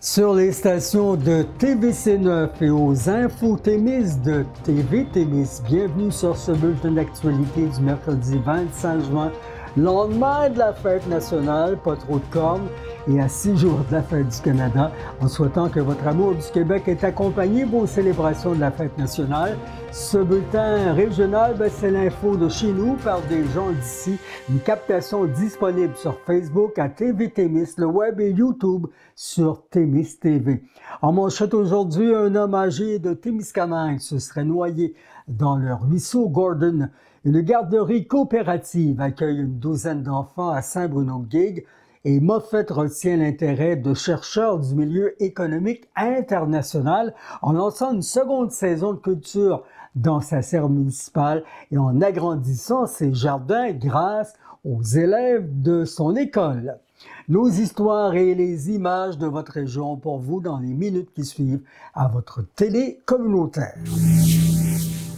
Sur les stations de TVC9 et aux infos Témis de TV Témis, bienvenue sur ce bulletin d'actualité du mercredi 25 juin, lendemain de la fête nationale, pas trop de cornes, et à 6 jours de la fête du Canada, en souhaitant que votre amour du Québec ait accompagné vos célébrations de la fête nationale. Ce bulletin régional, c'est l'info de chez nous par des gens d'ici. Une captation disponible sur Facebook à TV Témis, le web et YouTube sur Témis TV. En manchette aujourd'hui, un homme âgé de Témiscamingue se serait noyé dans le ruisseau Gordon. Une garderie coopérative accueille une douzaine d'enfants à Saint-Bruno-de-Guigues et Moffett retient l'intérêt de chercheurs du milieu économique international en lançant une seconde saison de culture dans sa serre municipale et en agrandissant ses jardins grâce aux élèves de son école. Nos histoires et les images de votre région pour vous dans les minutes qui suivent à votre télé communautaire.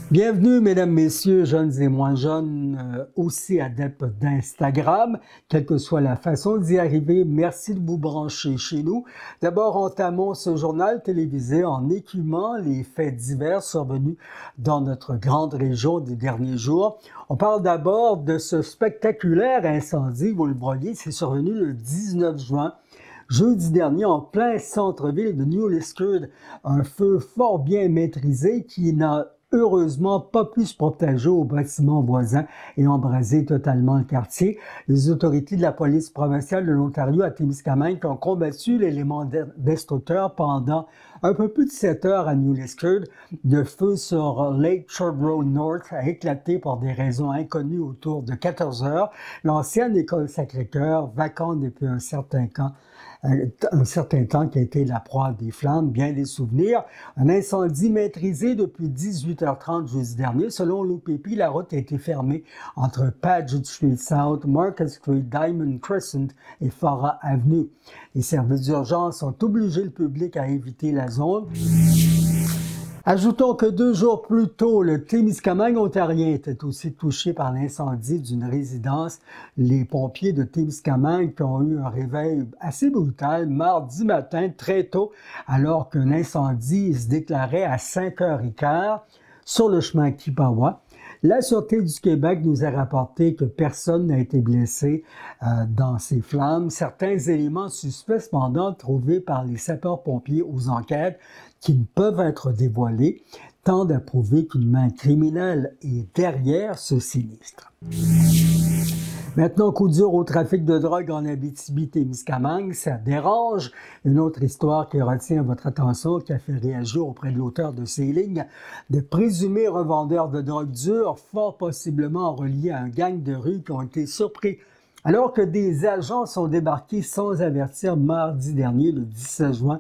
Bienvenue, mesdames, messieurs, jeunes et moins jeunes, aussi adeptes d'Instagram. Quelle que soit la façon d'y arriver, merci de vous brancher chez nous. D'abord, entamons ce journal télévisé en écumant les faits divers survenus dans notre grande région des derniers jours. On parle d'abord de ce spectaculaire incendie, vous le voyez, c'est survenu le 19 juin. Jeudi dernier, en plein centre-ville de New Liskeard, un feu fort bien maîtrisé qui n'a heureusement pas pu se protéger aux bâtiments voisins et embraser totalement le quartier. Les autorités de la police provinciale de l'Ontario à Témiscamingue ont combattu l'élément destructeur pendant un peu plus de 7 heures à New Liskeard. Le feu sur Lake Shore Road North a éclaté pour des raisons inconnues autour de 14 heures. L'ancienne école Sacré-Cœur, vacante depuis un certain temps qui a été la proie des flammes, bien des souvenirs. Un incendie maîtrisé depuis 18h30 jeudi dernier. Selon l'OPP, la route a été fermée entre Paget Street South, Market Street, Diamond Crescent et Farah Avenue. Les services d'urgence ont obligé le public à éviter la zone. Ajoutons que 2 jours plus tôt, le Témiscamingue ontarien était aussi touché par l'incendie d'une résidence. Les pompiers de Témiscamingue qui ont eu un réveil assez brutal mardi matin, très tôt, alors qu'un incendie se déclarait à 5h15 sur le chemin Kipawa. La Sûreté du Québec nous a rapporté que personne n'a été blessé dans ces flammes. Certains éléments suspects, cependant, trouvés par les sapeurs-pompiers aux enquêtes, qui ne peuvent être dévoilés, tendent à prouver qu'une main criminelle est derrière ce sinistre. Maintenant, coup dur au trafic de drogue en Abitibi-Témiscamingue, ça dérange. Une autre histoire qui retient votre attention, qui a fait réagir auprès de l'auteur de ces lignes, de présumés revendeurs de drogue dure, fort possiblement reliés à un gang de rue qui ont été surpris alors que des agents sont débarqués sans avertir mardi dernier, le 17 juin.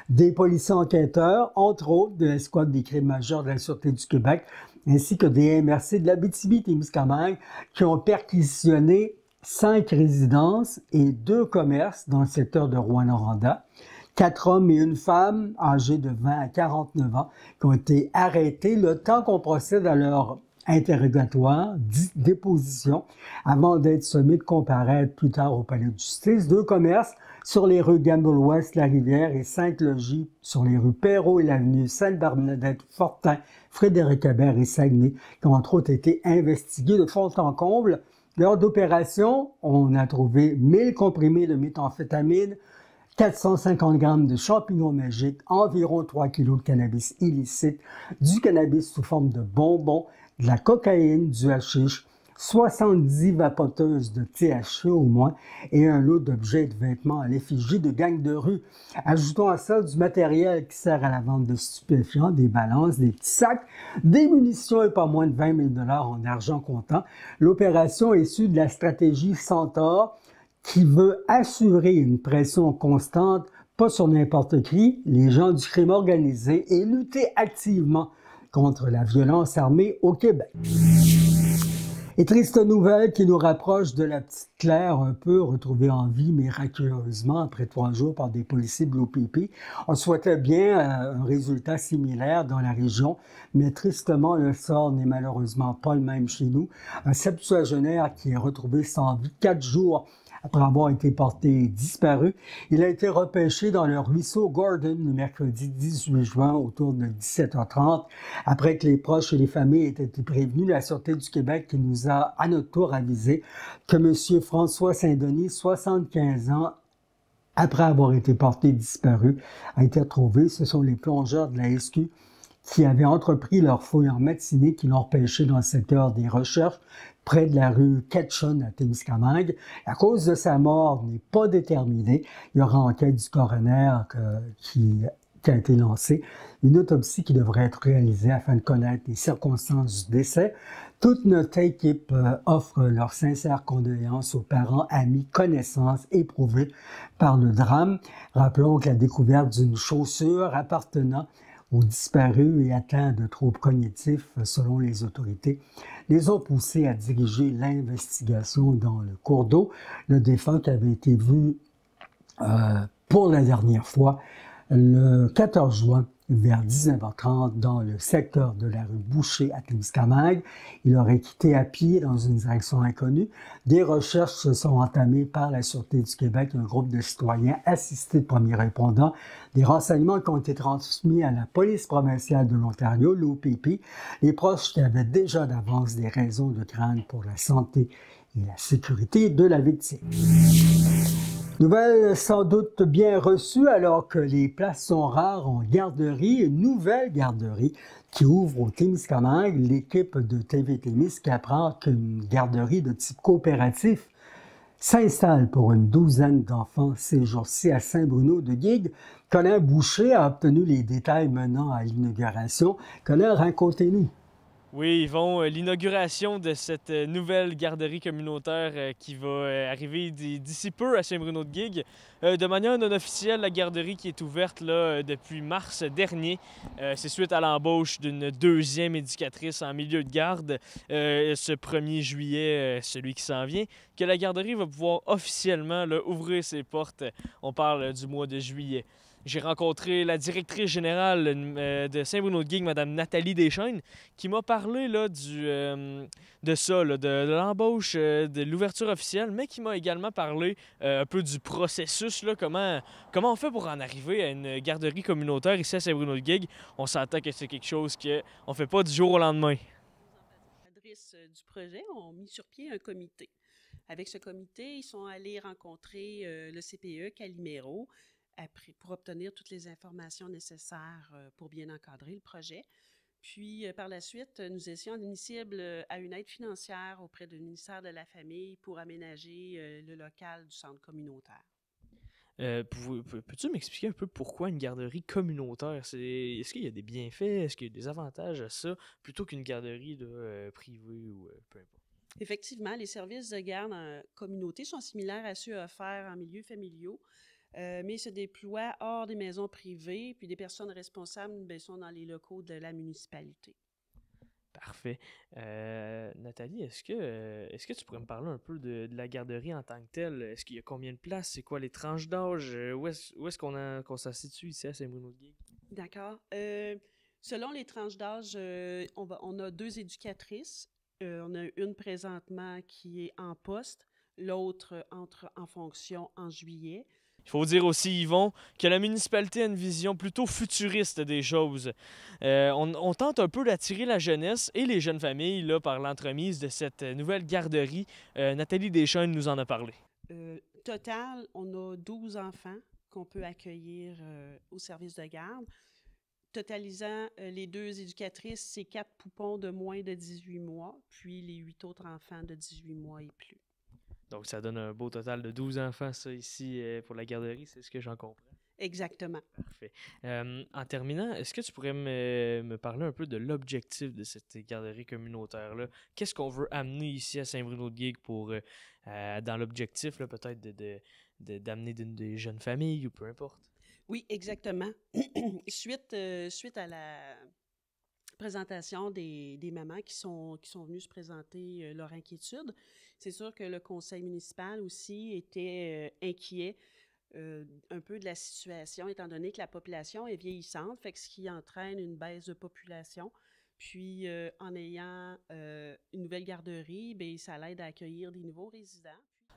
Des policiers enquêteurs, entre autres de l'escouade des crimes majeurs de la Sûreté du Québec, ainsi que des MRC de l'Abitibi-Témiscamingue qui ont perquisitionné 5 résidences et 2 commerces dans le secteur de Rouyn-Noranda. 4 hommes et une femme âgés de 20 à 49 ans qui ont été arrêtés le temps qu'on procède à leur interrogatoire, déposition, avant d'être sommés de comparaître plus tard au palais de justice. 2 commerces sur les rues Gamble-Ouest, La-Rivière et Sainte-Logis, sur les rues Perrault et l'avenue Sainte-Bernadette, Fortin, Frédéric-Hébert et Saguenay, qui ont entre autres été investigués de fond en comble. Lors d'opération, on a trouvé 1000 comprimés de méthamphétamine, 450 grammes de champignons magiques, environ 3 kilos de cannabis illicite, du cannabis sous forme de bonbons, de la cocaïne, du hashish, 70 vapoteuses de THC au moins et un lot d'objets et de vêtements à l'effigie de gangs de rue. Ajoutons à ça du matériel qui sert à la vente de stupéfiants, des balances, des petits sacs, des munitions et pas moins de 20 000 $ en argent comptant. L'opération est issue de la stratégie Centaure qui veut assurer une pression constante, pas sur n'importe qui, les gens du crime organisé et lutter activement contre la violence armée au Québec. Et triste nouvelle qui nous rapproche de la petite Claire, un peu retrouvée en vie miraculeusement après 3 jours par des policiers de l'OPP. On souhaitait bien un résultat similaire dans la région, mais tristement, le sort n'est malheureusement pas le même chez nous. Un septuagénaire qui est retrouvé sans vie 4 jours après avoir été porté disparu. Il a été repêché dans le ruisseau Gordon le mercredi 18 juin autour de 17h30. Après que les proches et les familles aient été prévenus, la Sûreté du Québec qui nous a à notre tour avisé que M. François Saint-Denis, 75 ans, après avoir été porté disparu, a été retrouvé. Ce sont les plongeurs de la SQ qui avaient entrepris leur fouille en matinée qui l'ont repêché dans le secteur des recherches près de la rue Ketchum à Témiscamingue. La cause de sa mort n'est pas déterminée. Il y aura enquête du coroner qui a été lancée. Une autopsie qui devrait être réalisée afin de connaître les circonstances du décès. Toute notre équipe offre leurs sincères condoléances aux parents, amis, connaissances éprouvés par le drame. Rappelons que la découverte d'une chaussure appartenant aux disparus et atteints de troubles cognitifs, selon les autorités, les ont poussés à diriger l'investigation dans le cours d'eau. Le défunt qui avait été vu pour la dernière fois le 14 juin vers 19h30 dans le secteur de la rue Boucher à Témiscamingue. Il aurait quitté à pied dans une direction inconnue. Des recherches se sont entamées par la Sûreté du Québec, un groupe de citoyens assistés de premiers répondants. Des renseignements qui ont été transmis à la police provinciale de l'Ontario, l'OPP. Les proches qui avaient déjà d'avance des raisons de crainte pour la santé et la sécurité de la victime. Nouvelle sans doute bien reçue alors que les places sont rares en garderie, une nouvelle garderie qui ouvre au Témiscamingue. L'équipe de TV Témis qui apprend qu'une garderie de type coopératif s'installe pour une douzaine d'enfants ces jours-ci à Saint-Bruno-de-Guigues. Colin Boucher a obtenu les détails menant à l'inauguration. Colin, racontez-nous. Oui, Yvon, l'inauguration de cette nouvelle garderie communautaire qui va arriver d'ici peu à Saint-Bruno-de-Guigues. De manière non officielle, la garderie qui est ouverte là, depuis mars dernier, c'est suite à l'embauche d'une deuxième éducatrice en milieu de garde ce 1er juillet, celui qui s'en vient, que la garderie va pouvoir officiellement là, ouvrir ses portes. On parle du mois de juillet. J'ai rencontré la directrice générale de Saint-Bruno-de-Guigues, Mme Nathalie Deschênes, qui m'a parlé là, de ça, là, de l'embauche, de l'ouverture officielle, mais qui m'a également parlé un peu du processus, là, comment on fait pour en arriver à une garderie communautaire ici à Saint-Bruno-de-Guigues. On s'entend que c'est quelque chose qu'on ne fait pas du jour au lendemain. Les ambassadrices du projet ont mis sur pied un comité. Avec ce comité, ils sont allés rencontrer le CPE Calimero pour obtenir toutes les informations nécessaires pour bien encadrer le projet. Puis, par la suite, nous étions admissibles à une aide financière auprès du ministère de la Famille pour aménager le local du centre communautaire. Peux-tu m'expliquer un peu pourquoi une garderie communautaire? Est-ce qu'il y a des bienfaits? Est-ce qu'il y a des avantages à ça plutôt qu'une garderie privée ou peu importe? Effectivement, les services de garde en communauté sont similaires à ceux offerts en milieux familiaux, mais ils se déploient hors des maisons privées, puis les personnes responsables sont dans les locaux de la municipalité. Parfait. Nathalie, est-ce que tu pourrais me parler un peu de la garderie en tant que telle? Est-ce qu'il y a combien de places? C'est quoi les tranches d'âge? Où est-ce qu'on se situe ici à Saint-Bruno-de-Guigues? D'accord. Selon les tranches d'âge, on a 2 éducatrices. On a une présentement qui est en poste, l'autre entre en fonction en juillet. Il faut dire aussi, Yvon, que la municipalité a une vision plutôt futuriste des choses. On tente un peu d'attirer la jeunesse et les jeunes familles là, par l'entremise de cette nouvelle garderie. Nathalie Deschênes nous en a parlé. Total, on a 12 enfants qu'on peut accueillir au service de garde. Totalisant les 2 éducatrices, c'est 4 poupons de moins de 18 mois, puis les 8 autres enfants de 18 mois et plus. Donc, ça donne un beau total de 12 enfants, ça, ici, pour la garderie, c'est ce que j'en comprends. Exactement. Parfait. En terminant, est-ce que tu pourrais me parler un peu de l'objectif de cette garderie communautaire-là? Qu'est-ce qu'on veut amener ici à Saint-Bruno-de-Guigues pour, dans l'objectif, là, peut-être d'amener des jeunes familles ou peu importe? Oui, exactement. Suite à la présentation des mamans qui sont venues se présenter leur inquiétude, c'est sûr que le conseil municipal aussi était inquiet un peu de la situation, étant donné que la population est vieillissante, fait que ce qui entraîne une baisse de population. Puis, en ayant une nouvelle garderie, bien, ça l'aide à accueillir des nouveaux résidents.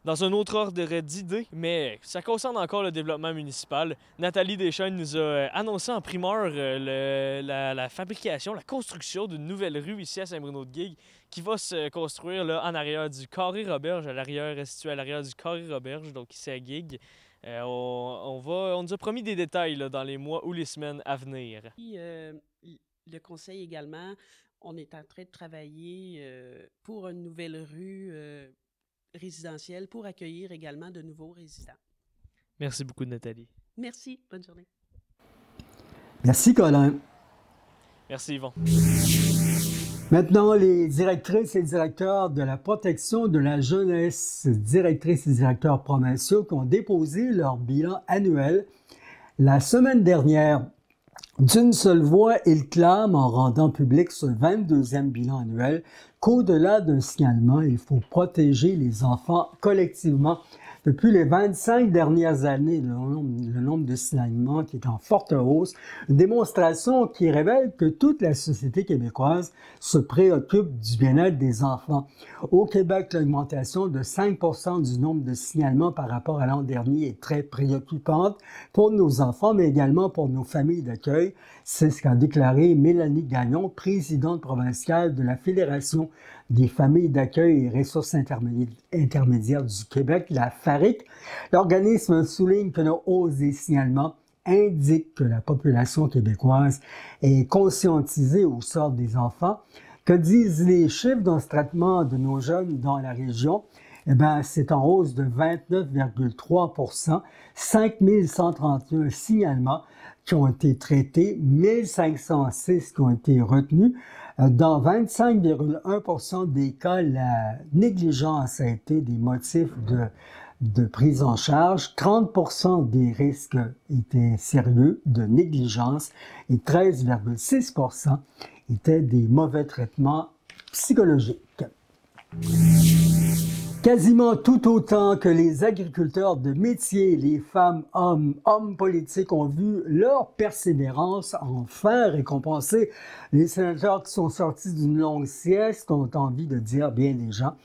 Dans un autre ordre d'idées, mais ça concerne encore le développement municipal, Nathalie Deschênes nous a annoncé en primeur la fabrication, la construction d'une nouvelle rue ici à Saint-Bruno-de-Guigues qui va se construire là, en arrière du Carré Roberge, situé à l'arrière du Carré Roberge, donc ici à Guigues. On nous a promis des détails là, dans les mois ou les semaines à venir. Puis, le conseil également, on est en train de travailler pour une nouvelle rue résidentielle pour accueillir également de nouveaux résidents. Merci beaucoup, Nathalie. Merci. Bonne journée. Merci, Colin. Merci, Yvon. Maintenant, les directrices et directeurs de la protection de la jeunesse, directrices et directeurs provinciaux qui ont déposé leur bilan annuel la semaine dernière. D'une seule voix, ils clament en rendant public ce 22e bilan annuel qu'au-delà d'un signalement, il faut protéger les enfants collectivement. Depuis les 25 dernières années, le nombre de signalements qui est en forte hausse, une démonstration qui révèle que toute la société québécoise se préoccupe du bien-être des enfants. Au Québec, l'augmentation de 5 % du nombre de signalements par rapport à l'an dernier est très préoccupante pour nos enfants, mais également pour nos familles d'accueil. C'est ce qu'a déclaré Mélanie Gagnon, présidente provinciale de la Fédération des familles d'accueil et ressources intermédiaires du Québec, la FARIC. L'organisme souligne que la hausse des signalements indique que la population québécoise est conscientisée au sort des enfants. Que disent les chiffres dans ce traitement de nos jeunes dans la région? Eh bien, c'est en hausse de 29,3 %, 5 131 signalements qui ont été traités, 1506 qui ont été retenus. Dans 25,1 % des cas, la négligence a été des motifs de prise en charge. 30 % des risques étaient sérieux de négligence et 13,6 % étaient des mauvais traitements psychologiques. Quasiment tout autant que les agriculteurs de métier, les femmes, hommes politiques ont vu leur persévérance enfin récompensée. Les sénateurs qui sont sortis d'une longue sieste ont envie de dire bien des gens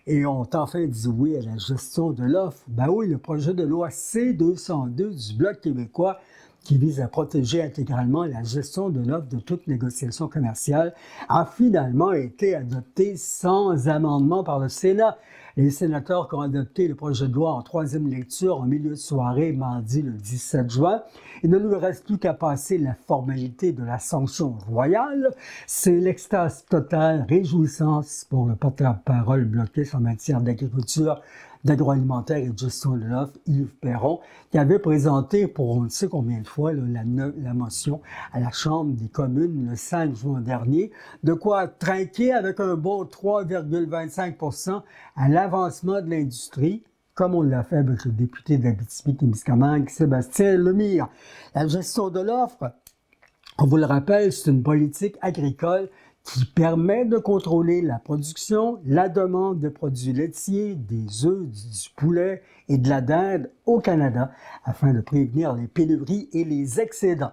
et ont enfin dit oui à la gestion de l'offre. Ben oui, le projet de loi C-202 du Bloc québécois qui vise à protéger intégralement la gestion de l'offre de toute négociation commerciale, a finalement été adopté sans amendement par le Sénat. Les sénateurs qui ont adopté le projet de loi en troisième lecture en milieu de soirée, mardi le 17 juin, il ne lui reste plus qu'à passer la formalité de la sanction royale. C'est l'extase totale, réjouissance pour le porte-parole bloquiste en matière d'agriculture, d'agroalimentaire et de gestion de l'offre, Yves Perron, qui avait présenté pour on ne sait combien de fois la motion à la Chambre des communes le 5 juin dernier, de quoi trinquer avec un bon 3,25 % à l'avancement de l'industrie, comme on l'a fait avec le député d'Abitibi-Témiscamingue, Sébastien Lemire. La gestion de l'offre, on vous le rappelle, c'est une politique agricole qui permet de contrôler la production, la demande de produits laitiers, des œufs, du poulet et de la dinde au Canada afin de prévenir les pénuries et les excédents.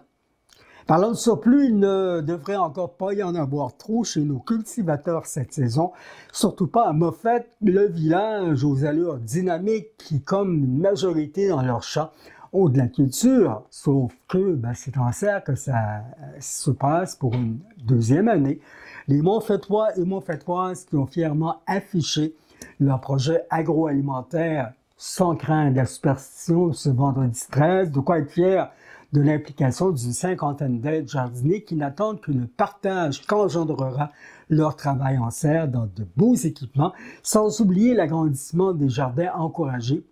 Parlant de surplus, il ne devrait encore pas y en avoir trop chez nos cultivateurs cette saison, surtout pas à Moffett, le village aux allures dynamiques qui, comme une majorité dans leurs champs, ont de la culture, sauf que c'est en serre que ça se passe pour une deuxième année. Les Montfettois et Montfettoises qui ont fièrement affiché leur projet agroalimentaire sans crainte de la superstition ce vendredi 13, de quoi être fier de l'implication d'une cinquantaine d'aides jardiniers qui n'attendent que le partage qu'engendrera leur travail en serre dans de beaux équipements, sans oublier l'agrandissement des jardins encouragés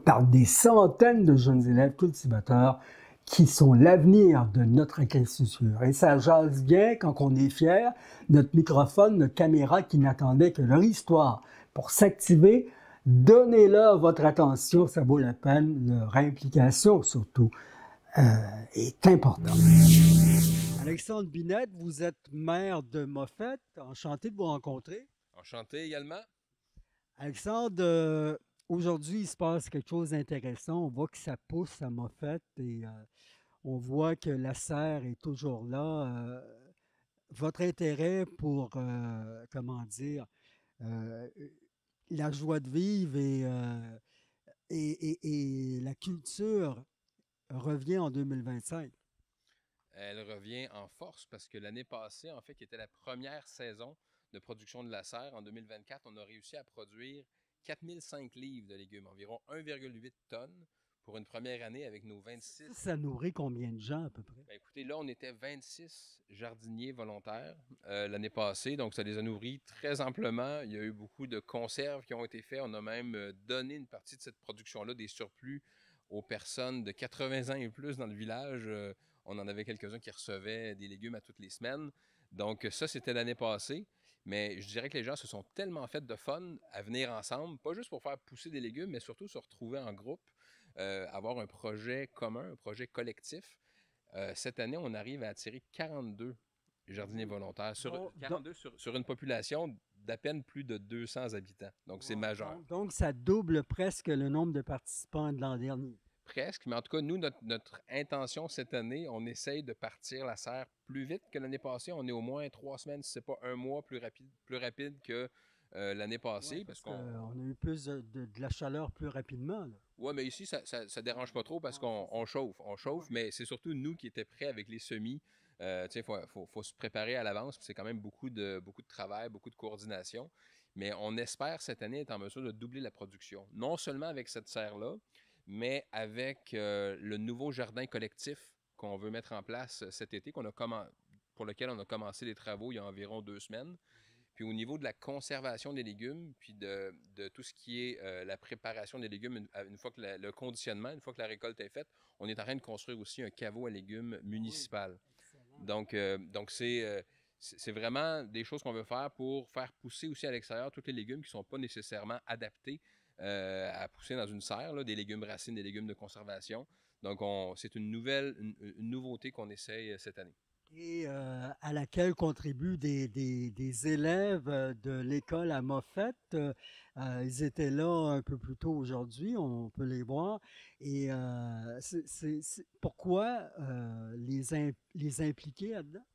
par des centaines de jeunes élèves cultivateurs qui sont l'avenir de notre agriculture. Et ça jase bien quand on est fier, notre microphone, notre caméra qui n'attendait que leur histoire pour s'activer. Donnez-leur votre attention, ça vaut la peine, leur implication surtout est importante. Alexandre Binette, vous êtes maire de Moffett, enchanté de vous rencontrer. Enchanté également. Alexandre, aujourd'hui, il se passe quelque chose d'intéressant. On voit que ça pousse à Moffett et on voit que la serre est toujours là. Votre intérêt pour, la joie de vivre et la culture revient en 2025. Elle revient en force parce que l'année passée, en fait, qui était la première saison de production de la serre, en 2024, on a réussi à produire 4005 livres de légumes, environ 1,8 tonnes pour une première année avec nos 26. Ça nourrit combien de gens à peu près? Bien, écoutez, là, on était 26 jardiniers volontaires l'année passée, donc ça les a nourris très amplement. Il y a eu beaucoup de conserves qui ont été faites. On a même donné une partie de cette production-là, des surplus, aux personnes de 80 ans et plus dans le village. On en avait quelques-uns qui recevaient des légumes à toutes les semaines. Donc ça, c'était l'année passée. Mais je dirais que les gens se sont tellement fait de fun à venir ensemble, pas juste pour faire pousser des légumes, mais surtout se retrouver en groupe, avoir un projet commun, un projet collectif. Cette année, on arrive à attirer 42 jardiniers volontaires, Donc, 42 sur une population d'à peine plus de 200 habitants. Donc, c'est majeur. donc, ça double presque le nombre de participants de l'an dernier. Presque, mais en tout cas, nous, notre intention cette année, on essaye de partir la serre plus vite que l'année passée. On est au moins 3 semaines, si ce n'est pas un mois plus rapide que l'année passée. Ouais, parce qu'on a eu plus de la chaleur plus rapidement. Oui, mais ici, ça ne dérange pas trop parce qu'on chauffe. On chauffe, mais c'est surtout nous qui étions prêts avec les semis. Il faut se préparer à l'avance. C'est quand même beaucoup de travail, beaucoup de coordination. Mais on espère cette année être en mesure de doubler la production. Non seulement avec cette serre-là, mais avec le nouveau jardin collectif qu'on veut mettre en place cet été, pour lequel on a commencé les travaux il y a environ 2 semaines. Puis au niveau de la conservation des légumes, puis de tout ce qui est la préparation des légumes, une fois que le conditionnement, une fois que la récolte est faite, on est en train de construire aussi un caveau à légumes municipal. Donc c'est vraiment des choses qu'on veut faire pour faire pousser aussi à l'extérieur tous les légumes qui ne sont pas nécessairement adaptés à pousser dans une serre, là, des légumes racines, des légumes de conservation. Donc c'est une nouveauté qu'on essaye cette année. Et à laquelle contribuent des élèves de l'école à Moffett. Ils étaient là un peu plus tôt aujourd'hui, on peut les voir. Et pourquoi les impliquer là-dedans?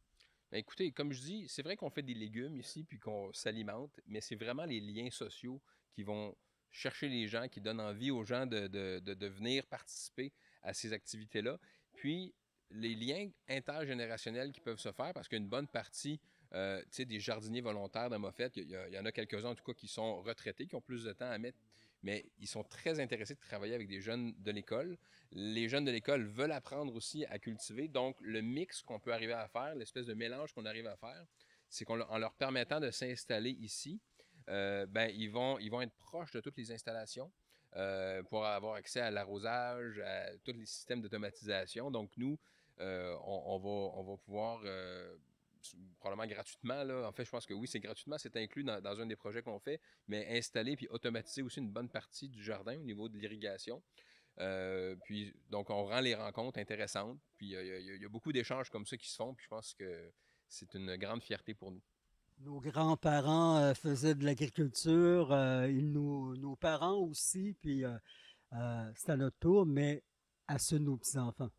Ben, écoutez, comme je dis, c'est vrai qu'on fait des légumes ici puis qu'on s'alimente, mais c'est vraiment les liens sociaux qui vont chercher les gens, qui donnent envie aux gens de venir participer à ces activités-là. Puis, les liens intergénérationnels qui peuvent se faire, parce qu'une bonne partie des jardiniers volontaires de Moffett, il y en a quelques-uns en tout cas qui sont retraités, qui ont plus de temps à mettre, mais ils sont très intéressés de travailler avec des jeunes de l'école. Les jeunes de l'école veulent apprendre aussi à cultiver. Donc, le mix qu'on peut arriver à faire, l'espèce de mélange qu'on arrive à faire, c'est qu'en leur permettant de s'installer ici, ils vont être proches de toutes les installations pour avoir accès à l'arrosage, à tous les systèmes d'automatisation. Donc, nous, on va pouvoir probablement gratuitement, là. En fait, je pense que oui, c'est gratuitement, c'est inclus dans un des projets qu'on fait, mais installer puis automatiser aussi une bonne partie du jardin au niveau de l'irrigation. Puis, donc, on rend les rencontres intéressantes. Puis, il y a beaucoup d'échanges comme ça qui se font. Puis, je pense que c'est une grande fierté pour nous. Nos grands-parents faisaient de l'agriculture, nos parents aussi, puis c'est à notre tour, mais à ceux de nos petits-enfants.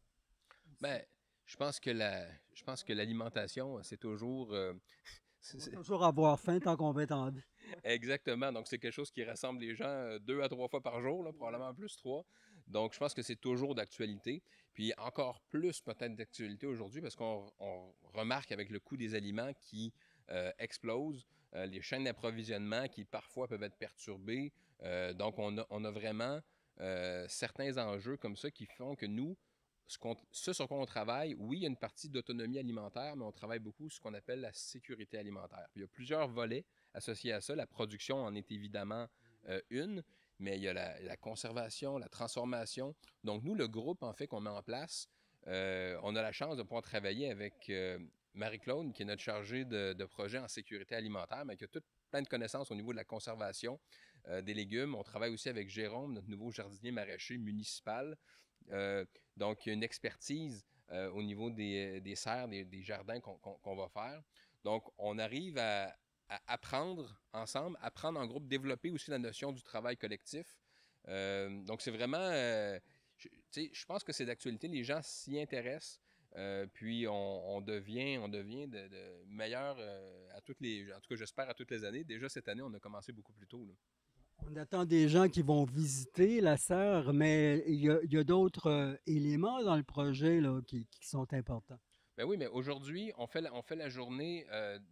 Bien, je pense que l'alimentation, c'est toujours... On va toujours avoir faim tant qu'on va être en vie. Exactement. Donc, c'est quelque chose qui rassemble les gens 2 à 3 fois par jour, là, probablement plus 3. Donc, je pense que c'est toujours d'actualité. Puis, encore plus peut-être d'actualité aujourd'hui parce qu'on remarque avec le coût des aliments qui explose, les chaînes d'approvisionnement qui parfois peuvent être perturbées. Donc, on a vraiment certains enjeux comme ça qui font que nous, ce sur quoi on travaille, oui, il y a une partie d'autonomie alimentaire, mais on travaille beaucoup sur ce qu'on appelle la sécurité alimentaire. Puis il y a plusieurs volets associés à ça. La production en est évidemment une, mais il y a la conservation, la transformation. Donc nous, le groupe, en fait, qu'on met en place, on a la chance de pouvoir travailler avec Marie-Claude, qui est notre chargée de projet en sécurité alimentaire, mais qui a plein de connaissances au niveau de la conservation des légumes. On travaille aussi avec Jérôme, notre nouveau jardinier maraîcher municipal. Donc, il y a une expertise au niveau des serres, des jardins qu'on va faire. Donc, on arrive à apprendre ensemble, apprendre en groupe, développer aussi la notion du travail collectif. Donc, c'est vraiment... je pense que c'est d'actualité. Les gens s'y intéressent. Puis on devient de meilleur à toutes les... En tout cas, j'espère à toutes les années. Déjà, cette année, on a commencé beaucoup plus tôt, là. On attend des gens qui vont visiter la serre, mais il y a d'autres éléments dans le projet là, qui sont importants. Ben oui, mais aujourd'hui, on fait la journée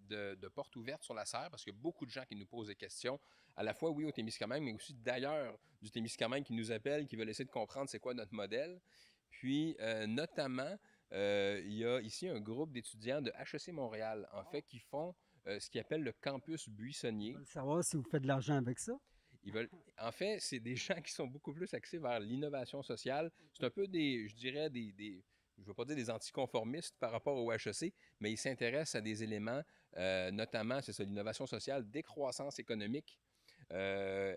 de porte ouverte sur la serre parce qu'il y a beaucoup de gens qui nous posent des questions, à la fois, oui, au Témiscamingue, mais aussi d'ailleurs du Témiscamingue qui nous appellent, qui veulent essayer de comprendre c'est quoi notre modèle. Puis, notamment, il y a ici un groupe d'étudiants de HEC Montréal, en fait, qui font ce qu'ils appellent le campus On buissonnier. veut savoir si vous faites de l'argent avec ça. Ils veulent, en fait, c'est des gens qui sont beaucoup plus axés vers l'innovation sociale. C'est un peu des, je dirais, je ne veux pas dire des anticonformistes par rapport au HEC, mais ils s'intéressent à des éléments, notamment, c'est ça, l'innovation sociale, décroissance économique. Euh,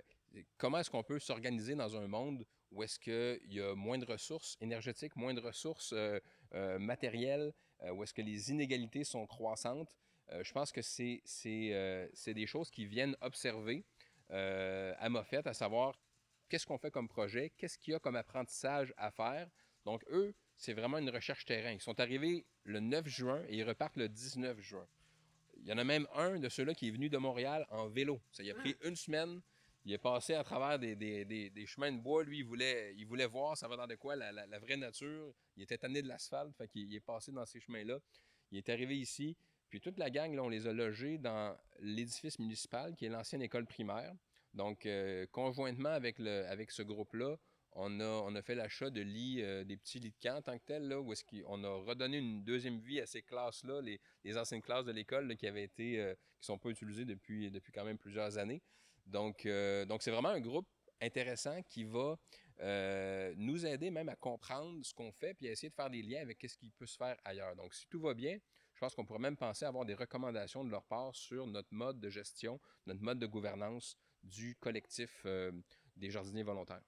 Comment est-ce qu'on peut s'organiser dans un monde où est-ce qu'il y a moins de ressources énergétiques, moins de ressources matérielles, où est-ce que les inégalités sont croissantes? Je pense que c'est des choses qui viennent observer à Moffett, à savoir qu'est-ce qu'on fait comme projet, qu'est-ce qu'il y a comme apprentissage à faire. Donc, eux, c'est vraiment une recherche terrain. Ils sont arrivés le 9 juin et ils repartent le 19 juin. Il y en a même un de ceux-là qui est venu de Montréal en vélo. Ça y a pris une semaine. Il est passé à travers des chemins de bois. Lui, il voulait voir ça va dans de quoi la vraie nature. Il était tanné de l'asphalte, fait qu'il est passé dans ces chemins-là. Il est arrivé ici. Puis toute la gang, là, on les a logés dans l'édifice municipal, qui est l'ancienne école primaire. Donc, conjointement avec ce groupe-là, on a fait l'achat de lits, des petits lits de camp en tant que tel, là, où est-ce qu'on a redonné une deuxième vie à ces classes-là, les anciennes classes de l'école là, qui avaient été, qui sont pas utilisées depuis quand même plusieurs années. Donc c'est vraiment un groupe intéressant qui va nous aider même à comprendre ce qu'on fait puis à essayer de faire des liens avec ce qui peut se faire ailleurs. Donc, si tout va bien, je pense qu'on pourrait même penser à avoir des recommandations de leur part sur notre mode de gestion, notre mode de gouvernance du collectif des jardiniers volontaires.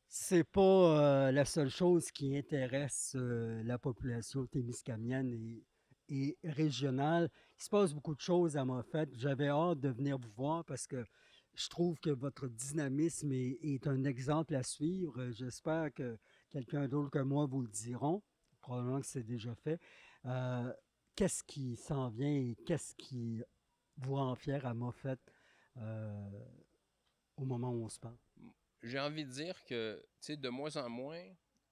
C'est pas la seule chose qui intéresse la population témiscamienne et régionale. Il se passe beaucoup de choses à Moffett. J'avais hâte de venir vous voir parce que je trouve que votre dynamisme est un exemple à suivre. J'espère que quelqu'un d'autre que moi vous le diront. Probablement que c'est déjà fait. Euh, Qu'est-ce qui s'en vient et qu'est-ce qui vous rend fier à Moffett euh, au moment où on se parle? J'ai envie de dire que, tu sais, de moins en moins,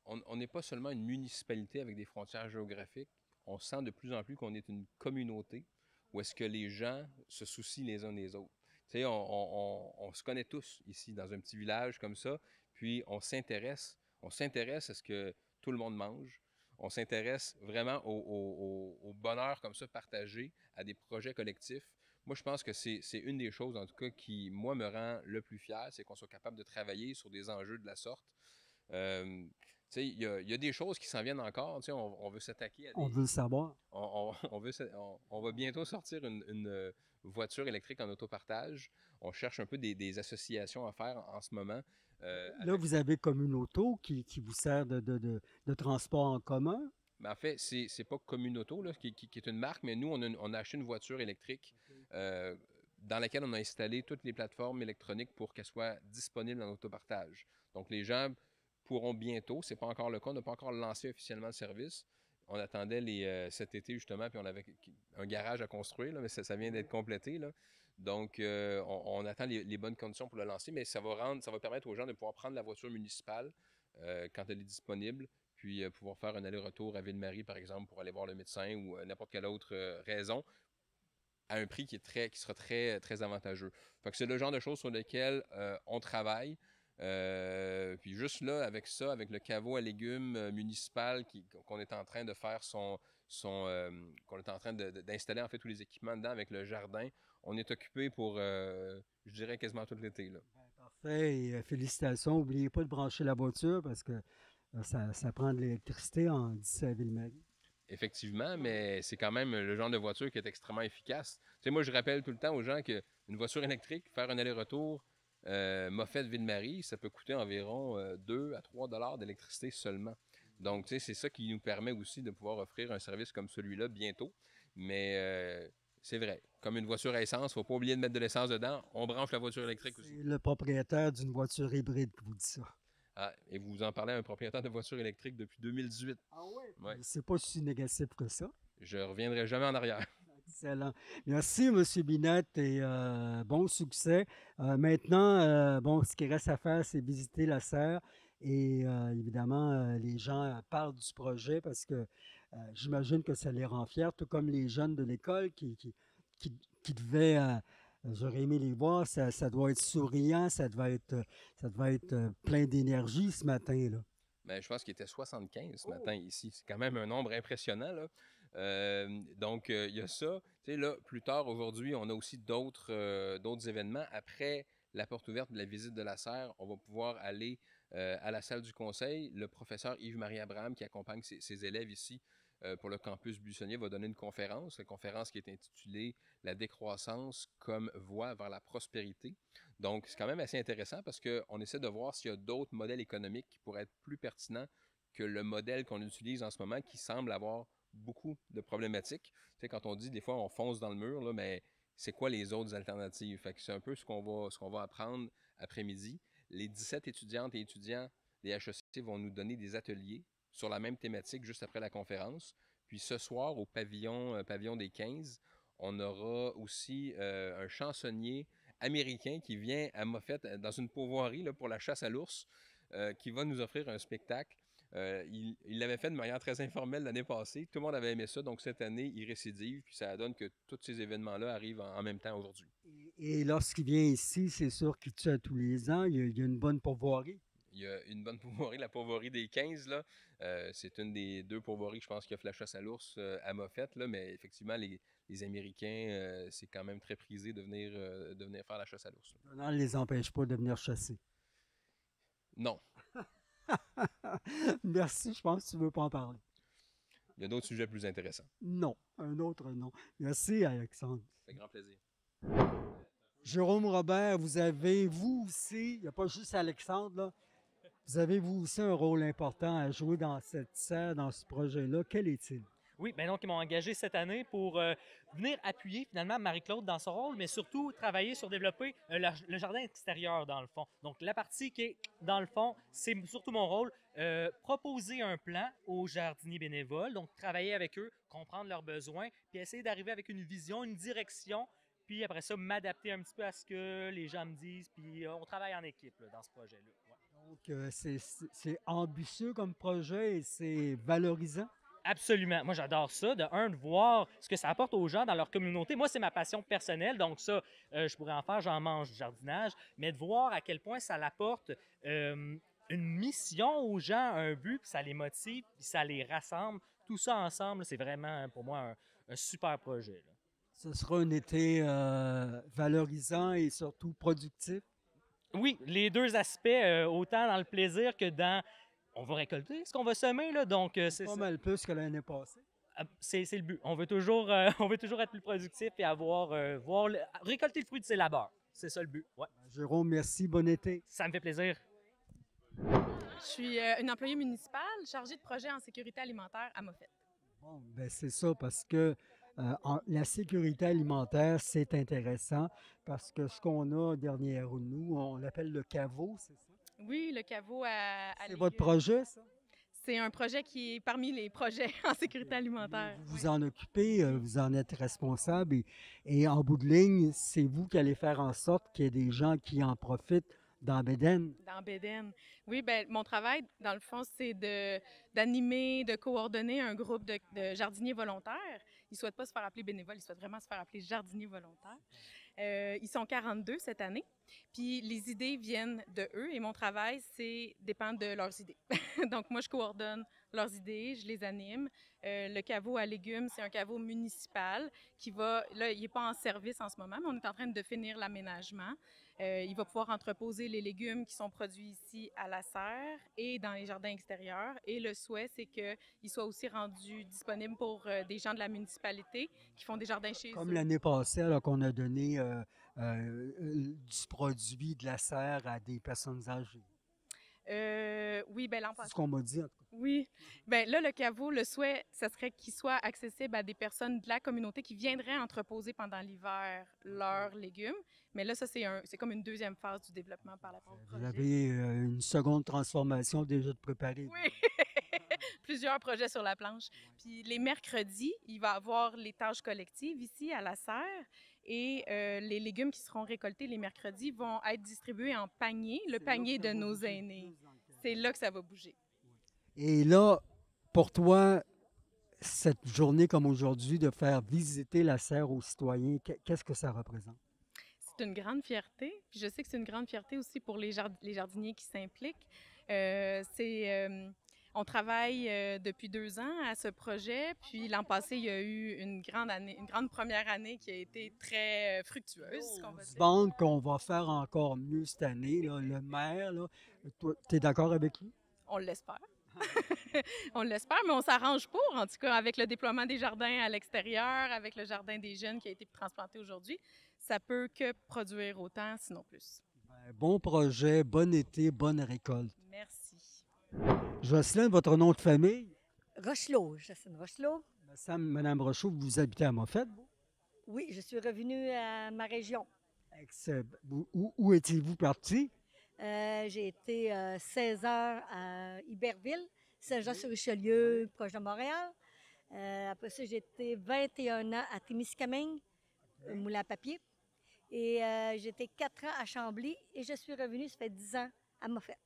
on n'est pas seulement une municipalité avec des frontières géographiques. On sent de plus en plus qu'on est une communauté où est-ce que les gens se soucient les uns des autres. Tu sais, on se connaît tous ici dans un petit village comme ça, puis on s'intéresse à ce que tout le monde mange. On s'intéresse vraiment au bonheur comme ça partagé, à des projets collectifs. Moi, je pense que c'est une des choses, en tout cas, qui, moi, me rend le plus fier, c'est qu'on soit capable de travailler sur des enjeux de la sorte. Tu sais, il y a des choses qui s'en viennent encore. Tu sais, on veut s'attaquer à On des... veut le savoir. On va bientôt sortir une voiture électrique en autopartage. On cherche un peu des associations à faire en ce moment. Là, Avec... vous avez Communauto qui vous sert de transport en commun. Mais en fait, c'est pas Communauto là, qui est une marque, mais nous, on a acheté une voiture électrique euh, dans laquelle on a installé toutes les plateformes électroniques pour qu'elles soient disponibles en autopartage. Donc, les gens pourront bientôt, c'est pas encore le cas, on n'a pas encore lancé officiellement le service. On attendait cet été justement, puis on avait un garage à construire, là, mais ça vient d'être complété. Là. Donc, on attend les bonnes conditions pour le lancer, mais ça va permettre aux gens de pouvoir prendre la voiture municipale quand elle est disponible, puis pouvoir faire un aller-retour à Ville-Marie, par exemple, pour aller voir le médecin ou n'importe quelle autre raison, à un prix qui sera très avantageux. Fait que c'est le genre de choses sur lesquelles on travaille. Puis juste là, avec ça, avec le caveau à légumes municipal qu'on est en train de faire qu'on est en train d'installer en fait tous les équipements dedans avec le jardin, on est occupé pour, je dirais, quasiment tout l'été, là. Parfait. Et, félicitations. N'oubliez pas de brancher la voiture parce que ça prend de l'électricité d'ici à Ville-Marie. Effectivement, mais c'est quand même le genre de voiture qui est extrêmement efficace. Tu sais, moi, je rappelle tout le temps aux gens qu'une voiture électrique, faire un aller-retour Moffett-Ville-Marie, ça peut coûter environ 2 à 3 dollars d'électricité seulement. Donc, tu sais, c'est ça qui nous permet aussi de pouvoir offrir un service comme celui-là bientôt. Mais c'est vrai, comme une voiture à essence, il ne faut pas oublier de mettre de l'essence dedans. On branche la voiture électrique aussi. C'est le propriétaire d'une voiture hybride qui vous dit ça. Ah, et vous en parlez à un propriétaire de voiture électrique depuis 2018. Ah ouais? Ouais. C'est pas si négatif que ça. Je reviendrai jamais en arrière. Excellent. Merci, M. Binette, et bon succès. Maintenant, bon, ce qui reste à faire, c'est visiter la serre. Et évidemment, les gens parlent du projet parce que j'imagine que ça les rend fiers, tout comme les jeunes de l'école qui devaient, j'aurais aimé les voir, ça doit être souriant, ça devait être plein d'énergie ce matin, là. Ben, je pense qu'il était 75 ce matin ici. C'est quand même un nombre impressionnant, là. Donc, il y a ça. Tu sais, là, plus tard aujourd'hui, on a aussi d'autres événements. Après la porte ouverte de la visite de la serre, on va pouvoir aller à la salle du conseil. Le professeur Yves-Marie Abraham, qui accompagne ses élèves ici pour le campus buissonnier, va donner une conférence qui est intitulée La décroissance comme voie vers la prospérité. Donc, c'est quand même assez intéressant parce qu'on essaie de voir s'il y a d'autres modèles économiques qui pourraient être plus pertinents que le modèle qu'on utilise en ce moment qui semble avoir beaucoup de problématiques. Tu sais, quand on dit des fois on fonce dans le mur, là, mais c'est quoi les autres alternatives? Fait que c'est un peu ce qu'on va apprendre après-midi. Les 17 étudiantes et étudiants des HEC vont nous donner des ateliers sur la même thématique juste après la conférence. Puis ce soir, au pavillon des 15, on aura aussi un chansonnier américain qui vient à Moffett dans une pourvoirie là, pour la chasse à l'ours, qui va nous offrir un spectacle. Il l'avait fait de manière très informelle l'année passée. Tout le monde avait aimé ça. Donc cette année, il récidive. Puis ça donne que tous ces événements-là arrivent en même temps aujourd'hui. Et lorsqu'il vient ici, c'est sûr qu'il tue à tous les ans. Il y a une bonne pourvoirie. Il y a une bonne pourvoirie, la pourvoirie des 15. Là. C'est une des deux pourvoiries, je pense, qui offre la chasse à l'ours à Moffett. Là, mais effectivement, les Américains, c'est quand même très prisé de venir faire la chasse à l'ours. On ne les empêche pas de venir chasser. Non. Merci, je pense que tu ne veux pas en parler. Il y a d'autres sujets plus intéressants. Non, un autre non. Merci, Alexandre. Ça fait grand plaisir. Jérôme Robert, vous aussi, il n'y a pas juste Alexandre, là, vous avez vous aussi un rôle important à jouer dans cette serre, dans ce projet-là. Quel est-il? Oui, bien donc ils m'ont engagé cette année pour venir appuyer finalement Marie-Claude dans son rôle, mais surtout travailler sur développer le jardin extérieur dans le fond. Donc la partie qui est dans le fond, c'est surtout mon rôle, proposer un plan aux jardiniers bénévoles, donc travailler avec eux, comprendre leurs besoins, puis essayer d'arriver avec une vision, une direction, puis après ça m'adapter un petit peu à ce que les gens me disent, puis on travaille en équipe là, dans ce projet-là. Ouais. Donc c'est ambitieux comme projet et c'est valorisant. Absolument. Moi, j'adore ça. De voir ce que ça apporte aux gens dans leur communauté. Moi, c'est ma passion personnelle. Donc ça, je pourrais en faire, j'en mange du jardinage. Mais de voir à quel point ça apporte une mission aux gens, un but, puis ça les motive, puis ça les rassemble. Tout ça ensemble, c'est vraiment, pour moi, un super projet. Là. Ce sera un été valorisant et surtout productif. Oui, les deux aspects, autant dans le plaisir que dans... On va récolter ce qu'on va semer, là, donc c'est pas ça. mal plus que l'année passée. C'est le but. On veut toujours être plus productif et récolter le fruit de ses labeurs. C'est ça le but. Ouais. Jérôme, merci. Bon été. Ça me fait plaisir. Je suis une employée municipale chargée de projet en sécurité alimentaire à Moffett. Bon, ben c'est ça, parce que la sécurité alimentaire, c'est intéressant, parce que ce qu'on a derrière nous, on l'appelle le caveau, c'est ça? Oui, le caveau à C'est votre projet, ça? C'est un projet qui est parmi les projets en sécurité alimentaire. Vous vous en occupez, vous en êtes responsable, et en bout de ligne, c'est vous qui allez faire en sorte qu'il y ait des gens qui en profitent dans Bédène. Dans Bédène. Oui, bien, mon travail, dans le fond, c'est d'animer, de coordonner un groupe de jardiniers volontaires. Ils ne souhaitent pas se faire appeler bénévoles, ils souhaitent vraiment se faire appeler jardiniers volontaires. Ils sont 42 cette année. Puis les idées viennent de eux et mon travail, dépend de leurs idées. Donc moi, je coordonne leurs idées, je les anime. Le caveau à légumes, c'est un caveau municipal là, il n'est pas en service en ce moment, mais on est en train de finir l'aménagement. Il va pouvoir entreposer les légumes qui sont produits ici à la serre et dans les jardins extérieurs. Et le souhait, c'est qu'il soit aussi rendu disponible pour des gens de la municipalité qui font des jardins chez eux. Comme l'année passée, alors qu'on a donné du produit de la serre à des personnes âgées. Oui, bien l'an passé. C'est ce qu'on m'a dit, en tout cas. Oui. Bien là, le caveau, le souhait, ce serait qu'il soit accessible à des personnes de la communauté qui viendraient entreposer pendant l'hiver leurs légumes. Mais là, ça, c'est comme une deuxième phase du développement par la projet. Vous avez une seconde transformation déjà de préparer. Oui. plusieurs projets sur la planche. Puis les mercredis, il va y avoir les tâches collectives ici à la serre et les légumes qui seront récoltés les mercredis vont être distribués en panier, le panier de nos aînés. C'est là que ça va bouger. Et là, pour toi, cette journée comme aujourd'hui, de faire visiter la serre aux citoyens, qu'est-ce que ça représente? C'est une grande fierté. Puis je sais que c'est une grande fierté aussi pour les jardiniers qui s'impliquent. On travaille depuis 2 ans à ce projet. Puis l'an passé, il y a eu une grande première année qui a été très fructueuse. On se vante qu'on va faire encore mieux cette année. Là. Le maire, tu es d'accord avec lui? On l'espère. On l'espère, mais on s'arrange pour, en tout cas, avec le déploiement des jardins à l'extérieur, avec le jardin des jeunes qui a été transplanté aujourd'hui. Ça peut que produire autant, sinon plus. Bon projet, bon été, bonne récolte. Merci. Jocelyne, votre nom de famille? Rochelot, Jocelyne Rochelot. Madame Rochaud, vous habitez à Moffett, vous? Oui, je suis revenue à ma région. Où étiez-vous parti? J'ai été 16 heures à Iberville, Saint-Jean-sur-Richelieu, proche de Montréal. Après ça, j'ai été 21 ans à Témiscamingue, moulin à papier. Et j'ai été 4 ans à Chambly et je suis revenue, ça fait 10 ans, à Moffett.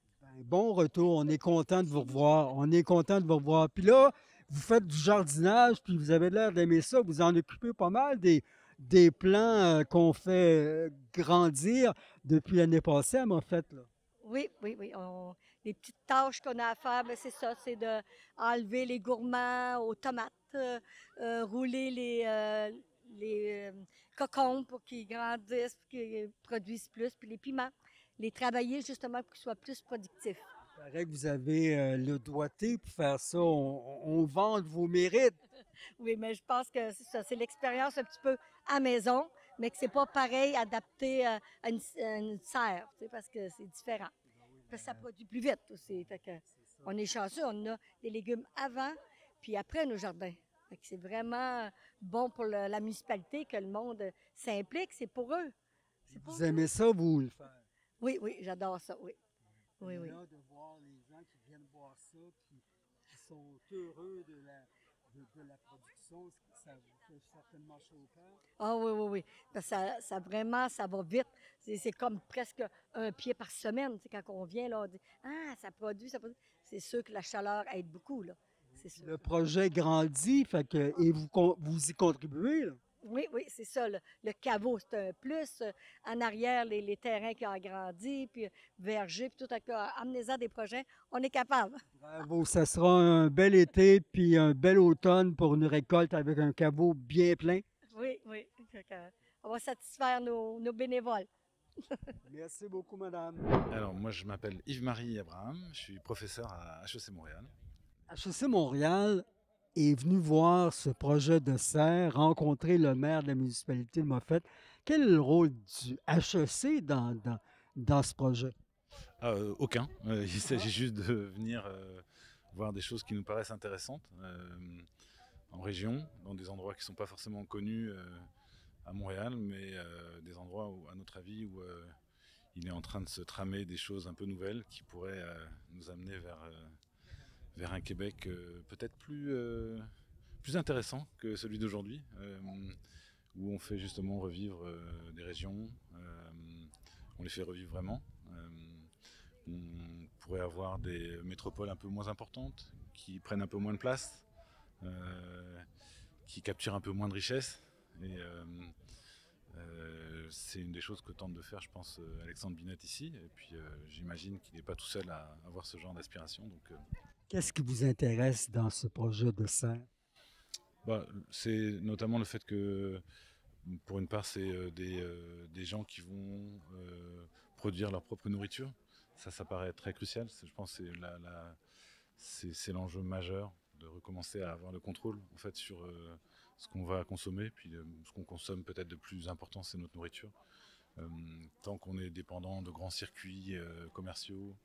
Bon retour, on est content de vous revoir. On est content de vous revoir. Puis là, vous faites du jardinage, puis vous avez l'air d'aimer ça. Vous en occupez pas mal des plants qu'on fait grandir depuis l'année passée à Moffett, là. Oui, oui, oui. Les petites tâches qu'on a à faire, ben c'est ça, c'est d'enlever les gourmands aux tomates, rouler les cocombes pour qu'ils grandissent, pour qu'ils produisent plus, puis les piments, les travailler justement pour qu'ils soient plus productifs. Il paraît que vous avez le doigté pour faire ça. On vante vos mérites. Oui, mais je pense que c'est ça, c'est l'expérience un petit peu à maison, mais que c'est pas pareil adapté à une serre, tu sais, parce que c'est différent. Parce que ça produit plus vite aussi. Fait que on est chanceux, on a des légumes avant puis après nos jardins. Fait que c'est vraiment bon pour la municipalité que le monde s'implique, c'est pour eux. Vous aimez ça, vous, le faire? Oui, oui, j'adore ça, oui. Oui, oui. Là, de voir les gens qui viennent voir ça, puis qui sont heureux de la production, ça vous fait certainement chaud au cœur. Ah oui, oui, oui. Parce que ça vraiment, ça va vite. C'est comme presque un pied par semaine. C'est quand on vient, là, on dit « Ah, ça produit, ça produit. » C'est sûr que la chaleur aide beaucoup, là. C'est sûr. Le projet grandit, fait que, et vous y contribuez, là. Oui, oui, c'est ça. Le caveau, c'est un plus. En arrière, les terrains qui ont agrandi, puis verger, puis tout à coup, amenez-en des projets. On est capable. Bravo, ça sera un bel été, puis un bel automne pour une récolte avec un caveau bien plein. Oui, oui. On va satisfaire nos bénévoles. Merci beaucoup, madame. Alors, moi, je m'appelle Yves-Marie Abraham, je suis professeur à HEC Montréal. HEC Montréal est venu voir ce projet de serre, rencontrer le maire de la municipalité de Moffett. Quel est le rôle du HEC dans ce projet? Aucun. Il s'agit juste de venir voir des choses qui nous paraissent intéressantes en région, dans des endroits qui ne sont pas forcément connus à Montréal, mais des endroits où, à notre avis, où il est en train de se tramer des choses un peu nouvelles qui pourraient nous amener vers un Québec peut-être plus intéressant que celui d'aujourd'hui, où on fait justement revivre des régions, on les fait revivre vraiment. On pourrait avoir des métropoles un peu moins importantes, qui prennent un peu moins de place, qui capturent un peu moins de richesse. Et c'est une des choses que tente de faire, je pense, Alexandre Binette ici. Et puis j'imagine qu'il n'est pas tout seul à avoir ce genre d'aspiration. Donc, qu'est-ce qui vous intéresse dans ce projet de serre? C'est notamment le fait que, pour une part, c'est des gens qui vont produire leur propre nourriture. Ça paraît très crucial. Je pense que c'est l'enjeu majeur de recommencer à avoir le contrôle en fait, sur ce qu'on va consommer. Puis ce qu'on consomme peut-être de plus important, c'est notre nourriture. Tant qu'on est dépendant de grands circuits commerciaux,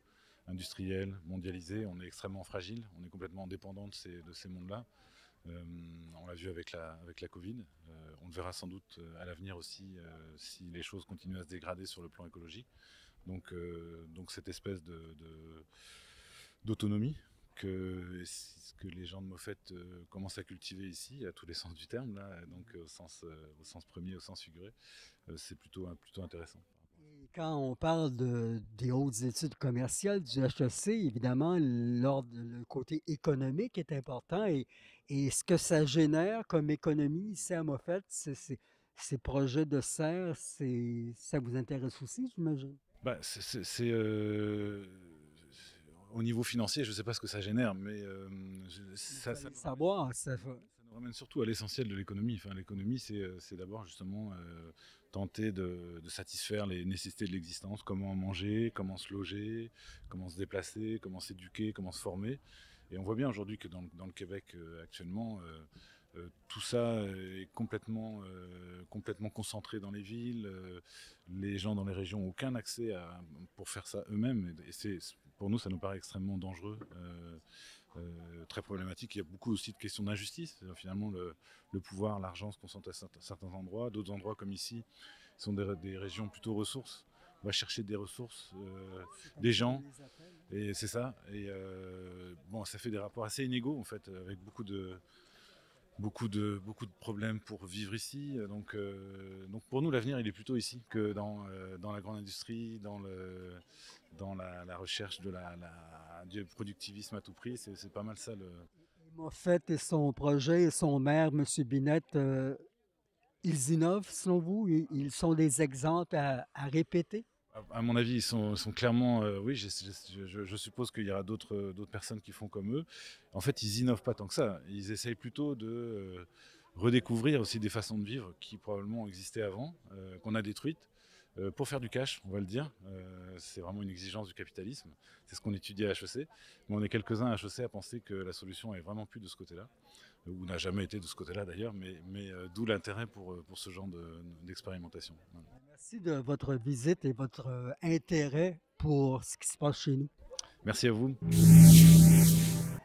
industriels, mondialisés, on est extrêmement fragile. On est complètement dépendant de ces mondes-là. On l'a vu avec la Covid. On le verra sans doute à l'avenir aussi si les choses continuent à se dégrader sur le plan écologique. Donc cette espèce d'autonomie ce que les gens de Moffett commencent à cultiver ici, à tous les sens du terme, là, donc au sens premier, au sens figuré, c'est plutôt intéressant. Et quand on parle des hautes études commerciales du HEC, évidemment, le côté économique est important et ce que ça génère comme économie ici à Moffett, ces projets de serre, ça vous intéresse aussi, j'imagine? Bah, au niveau financier, je ne sais pas ce que ça génère, mais ça savoir, ça nous ramène surtout à l'essentiel de l'économie. Enfin, l'économie, c'est d'abord justement tenter de satisfaire les nécessités de l'existence, comment manger, comment se loger, comment se déplacer, comment s'éduquer, comment se former. Et on voit bien aujourd'hui que dans le Québec actuellement, tout ça est complètement concentré dans les villes. Les gens dans les régions n'ont aucun accès pour faire ça eux-mêmes. Et pour nous, ça nous paraît extrêmement dangereux, très problématique. Il y a beaucoup aussi de questions d'injustice. Finalement, le pouvoir, l'argent se concentre à certains endroits. D'autres endroits, comme ici, sont des régions plutôt ressources. On va chercher des ressources, des gens. Et c'est ça. Et bon, ça fait des rapports assez inégaux, en fait, avec beaucoup de problèmes pour vivre ici. Donc pour nous, l'avenir, il est plutôt ici que dans la grande industrie, dans la recherche du productivisme à tout prix. C'est pas mal ça. Moffett et son projet et son maire, M. Binette, ils innovent selon vous? Ils sont des exemples à répéter? À mon avis, ils sont clairement... oui, je suppose qu'il y aura d'autres personnes qui font comme eux. En fait, ils innovent pas tant que ça. Ils essayent plutôt de redécouvrir aussi des façons de vivre qui probablement existaient avant, qu'on a détruites, pour faire du cash, on va le dire. C'est vraiment une exigence du capitalisme. C'est ce qu'on étudie à HEC. Mais on est quelques-uns à HEC à penser que la solution est vraiment plus de ce côté-là, ou n'a jamais été de ce côté-là d'ailleurs, mais d'où l'intérêt pour ce genre d'expérimentation. Voilà. Merci de votre visite et votre intérêt pour ce qui se passe chez nous. Merci à vous.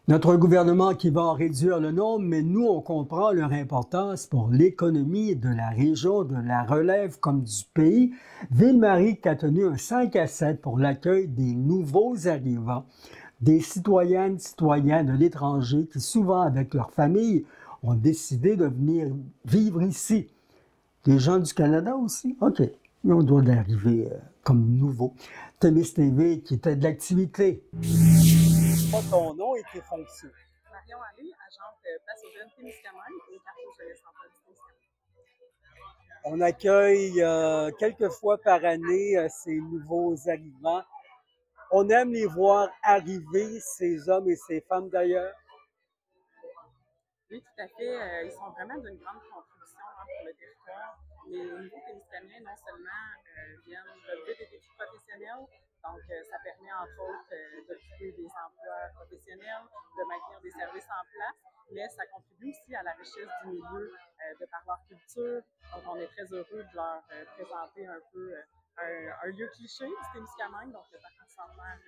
Notre gouvernement qui va en réduire le nombre, mais nous, on comprend leur importance pour l'économie de la région, de la relève comme du pays. Ville-Marie qui a tenu un 5-7 pour l'accueil des nouveaux arrivants, des citoyennes, citoyens de l'étranger qui, souvent avec leur famille, ont décidé de venir vivre ici. Des gens du Canada aussi? OK. Mais on doit arriver comme nouveau. Témis TV qui était de l'activité. Ton nom et tes fonctions. Marion Allé, agente Place aux Jeunes Témiscamingue et carte aux jeunesse centrale du Témiscamingue. On accueille quelques fois par année ces nouveaux arrivants. On aime les voir arriver, ces hommes et ces femmes d'ailleurs. Oui, tout à fait. Ils sont vraiment d'une grande contribution pour le territoire. Les nouveaux Témiscamingiens, non seulement viennent relever des défis professionnels, donc ça permet entre autres d'occuper des emplois professionnels, de maintenir des services en place, mais ça contribue aussi à la richesse du milieu de par leur culture. Donc on est très heureux de leur présenter un peu un lieu cliché du Témiscamingue, donc le parc centenaire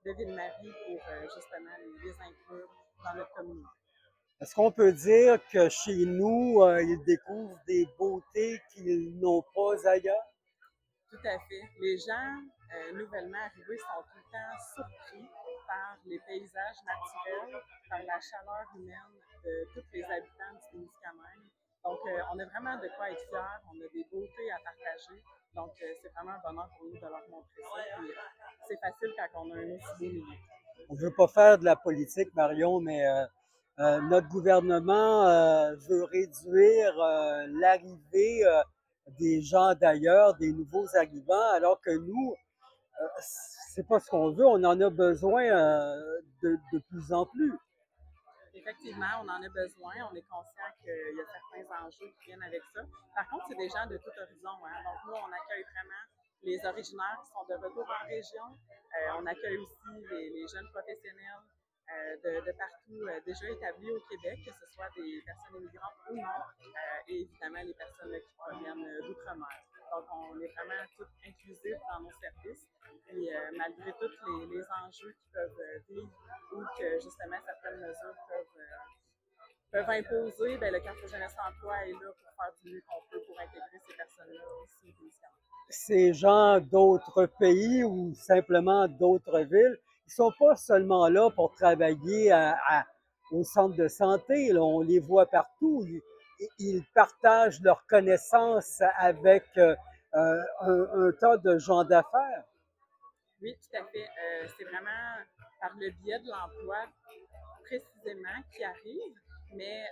de Ville-Marie pour justement les inclure dans notre communauté. Est-ce qu'on peut dire que chez nous, ils découvrent des beautés qu'ils n'ont pas ailleurs? Tout à fait. Les gens nouvellement arrivés sont tout le temps surpris par les paysages naturels, par la chaleur humaine de tous les habitants du Témiscamingue. Donc, on a vraiment de quoi être fiers, on a des beautés à partager. Donc, c'est vraiment un bonheur pour nous de leur montrer ça. Puis, c'est facile quand on a un aussi beau milieu. On ne veut pas faire de la politique, Marion, mais notre gouvernement veut réduire l'arrivée des gens d'ailleurs, des nouveaux arrivants, alors que nous, c'est pas ce qu'on veut, on en a besoin de plus en plus. Effectivement, on en a besoin. On est conscient qu'il y a certains enjeux qui viennent avec ça. Par contre, c'est des gens de tout horizon. Hein. Donc, nous, on accueille vraiment les originaires qui sont de retour en région. On accueille aussi les jeunes professionnels de partout déjà établis au Québec, que ce soit des personnes immigrantes ou non, et évidemment les personnes qui proviennent d'outre-mer. Donc, on est vraiment tous inclusifs dans nos services. Puis, malgré tous les enjeux qui peuvent vivre ou que, justement, certaines mesures peuvent imposer, bien, le Carte Jeunesse Emploi est là pour faire du mieux qu'on peut pour intégrer ces personnes-là ici au Témiscamingue. Ces gens d'autres pays ou simplement d'autres villes, ils sont pas seulement là pour travailler au centre de santé, là, on les voit partout. Ils partagent leurs connaissances avec un tas de gens d'affaires. Oui, tout à fait. C'est vraiment par le biais de l'emploi précisément qui arrive, mais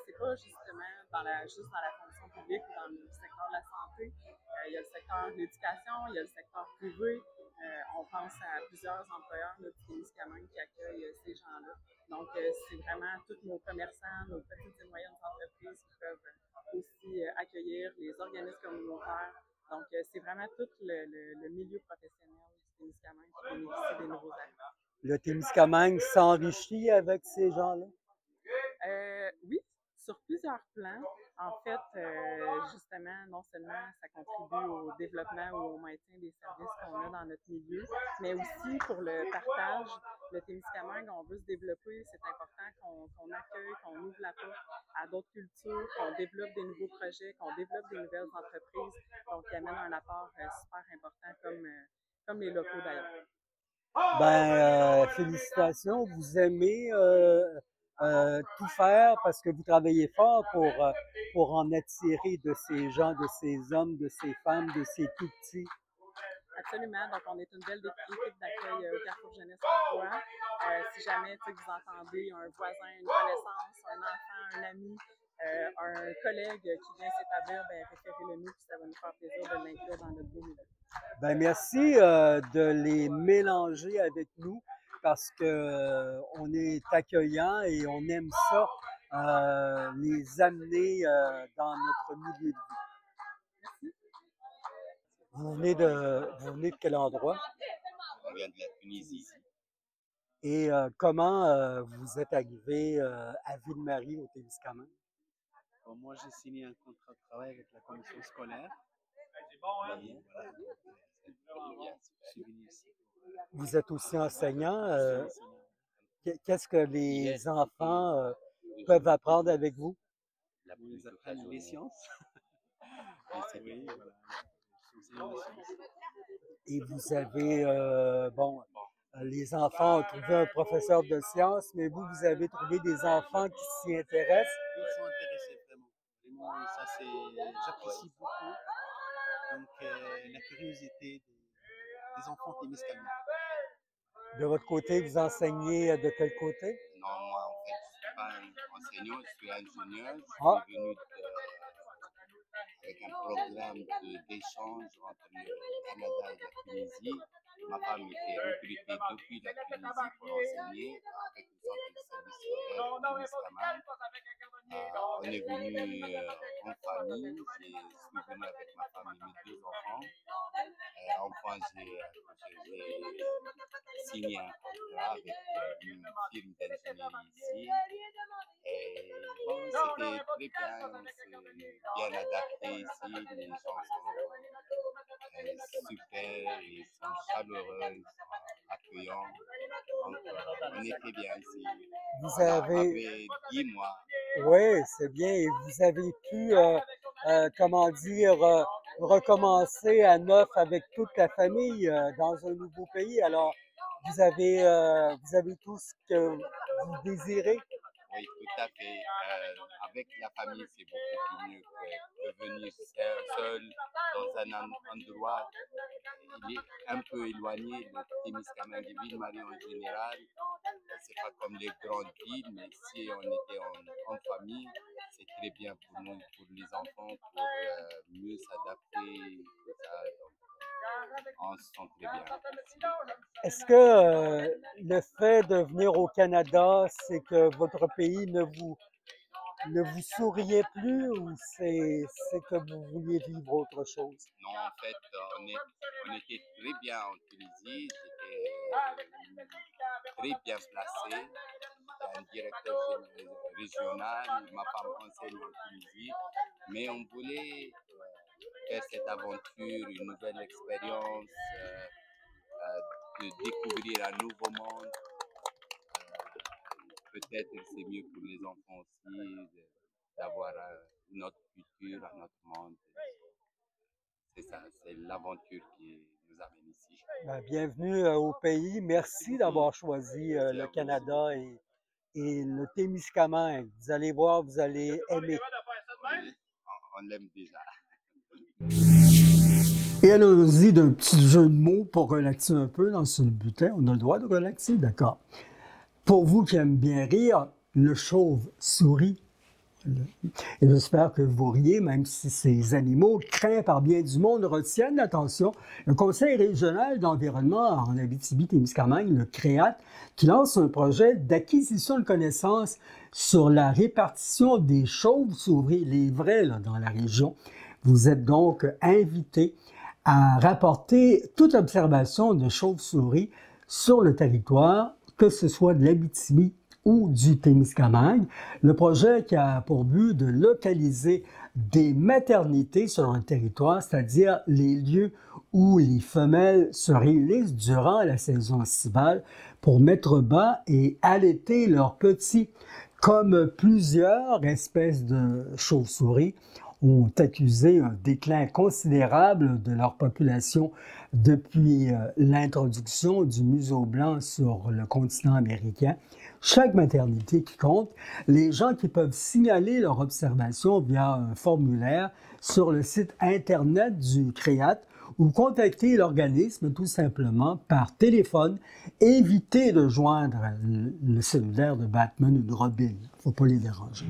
c'est pas justement juste dans la fonction publique ou dans le secteur de la santé. Il y a le secteur de l'éducation, il y a le secteur privé. On pense à plusieurs employeurs là, du Témiscamingue qui accueillent ces gens-là. Donc, c'est vraiment tous nos commerçants, nos petites et moyennes entreprises qui peuvent aussi accueillir les organismes communautaires. Donc, c'est vraiment tout le milieu professionnel du Témiscamingue qui bénéficie des nouveaux arrivants. Le Témiscamingue s'enrichit avec ces gens-là? Oui, sur plusieurs plans. En fait, justement, non seulement ça contribue au développement ou au maintien des services qu'on a dans notre milieu, mais aussi pour le partage. Le Témiscamingue, on veut se développer. C'est important qu'on accueille, qu'on ouvre la porte à d'autres cultures, qu'on développe des nouveaux projets, qu'on développe des nouvelles entreprises. Donc, qui amène un apport super important comme les locaux d'ailleurs. Ben, félicitations, vous aimez tout faire parce que vous travaillez fort pour en attirer de ces gens, de ces hommes, de ces femmes, de ces tout-petits. Absolument. Donc, on est une belle équipe d'accueil au Carrefour Jeunesse Emploi. Si jamais vous entendez un voisin, une connaissance, un enfant, un ami, un collègue qui vient s'établir, ben, référez-le nous, puis ça va nous faire plaisir de l'inclure dans notre beau milieu. Ben, merci de les mélanger avec nous parce que on est accueillant et on aime ça, les amener dans notre milieu de vie. Vous venez de quel endroit? On vient de la Tunisie. Et comment vous êtes arrivé à Ville-Marie au Témiscamingue? Bon, moi, j'ai signé un contrat de travail avec la commission scolaire. Et voilà, je suis venu ici. Vous êtes aussi enseignant. Qu'est-ce que les enfants peuvent apprendre avec vous? Ils apprennent les sciences. Oui, voilà. Et vous avez, bon, les enfants ont trouvé un professeur de sciences, mais vous avez trouvé des enfants qui s'y intéressent? Ils sont intéressés vraiment. Vraiment, ça, j'apprécie beaucoup. Donc, la curiosité des enfants témiscamingues. De votre côté, vous enseignez de quel côté? Non, moi, en fait, je ne suis pas un enseignant, je suis ingénieur. Je suis venu avec un programme d'échange entre le Canada et la Tunisie. Ma femme était recrutée depuis la Tunisie pour enseigner avec le centre de service scolaire de Témiscamingue. On est venu en famille, je suis venu avec ma femme et mes 2 enfants. Enfin, j'ai signé un contrat avec une firme d'ingénierie ici. Et bon, c'était très bien, on s'est bien adapté ici, les gens sont super, ils sont chaleureux, ils sont accueillants. Donc, on était bien ici. Vous avez 10 mois. Oui, c'est bien. Et vous avez pu, comment dire, recommencer à neuf avec toute la famille dans un nouveau pays. Alors, vous avez tout ce que vous désirez. Oui, tout à fait. Avec la famille, c'est beaucoup plus mieux que venir seul dans un endroit. Il est un peu éloigné, le Témiscamingue et Ville-Marie en général. C'est pas comme les grandes villes, mais si on était en famille, c'est très bien pour nous, pour les enfants, pour mieux s'adapter. On se sent très bien. Est-ce que le fait de venir au Canada, c'est que votre pays ne vous souriait plus ou c'est que vous vouliez vivre autre chose? Non, en fait, on était très bien en Tunisie. J'étais très bien placé. J'étais un directeur régional. Ma femme enseigne en Tunisie. Mais on voulait faire cette aventure, une nouvelle expérience, de découvrir un nouveau monde. Peut-être que c'est mieux pour les enfants aussi d'avoir une autre culture, un autre monde. c'est ça, c'est l'aventure qui nous amène ici. Ben, bienvenue au pays. Merci d'avoir choisi Merci à le vous Canada et le Témiscamingue. Vous allez voir, vous allez aimer. Oui, on l'aime déjà. Et allons-y d'un petit jeu de mots pour relaxer un peu dans ce butin. On a le droit de relaxer, d'accord. Pour vous qui aimez bien rire, le chauve-souris. Et j'espère que vous riez, même si ces animaux, craints par bien du monde, retiennent l'attention. Le Conseil régional d'environnement en Abitibi-Témiscamingue, le CREAT, qui lance un projet d'acquisition de connaissances sur la répartition des chauves-souris, les vrais là, dans la région. Vous êtes donc invités à rapporter toute observation de chauves-souris sur le territoire, que ce soit de l'Abitibi ou du Témiscamingue. Le projet qui a pour but de localiser des maternités sur un territoire, c'est-à-dire les lieux où les femelles se réunissent durant la saison estivale pour mettre bas et allaiter leurs petits, comme plusieurs espèces de chauves-souris ont accusé un déclin considérable de leur population depuis l'introduction du museau blanc sur le continent américain. Chaque maternité qui compte, les gens qui peuvent signaler leur observation via un formulaire sur le site Internet du CREAT ou contacter l'organisme tout simplement par téléphone. Évitez de joindre le cellulaire de Batman ou de Robin. Il ne faut pas les déranger.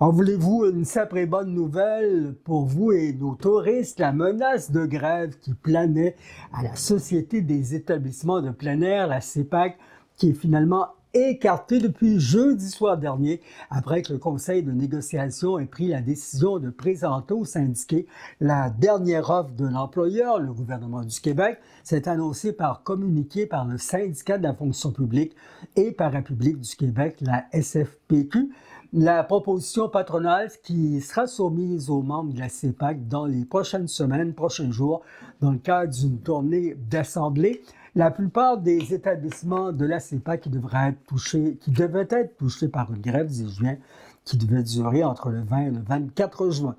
En voulez-vous une sacrée bonne nouvelle pour vous et nos touristes? La menace de grève qui planait à la Société des établissements de plein air, la CEPAC, qui est finalement écartée depuis jeudi soir dernier, après que le Conseil de négociation ait pris la décision de présenter aux syndiqués la dernière offre de l'employeur, le gouvernement du Québec. C'est annoncé par communiqué par le syndicat de la fonction publique et parapublique du Québec, la SFPQ. La proposition patronale qui sera soumise aux membres de la CEPAC dans les prochaines semaines, prochains jours, dans le cadre d'une tournée d'assemblée. La plupart des établissements de la CEPAC qui devaient être touchés par une grève, dis-je bien, qui devait durer entre le 20 et le 24 juin.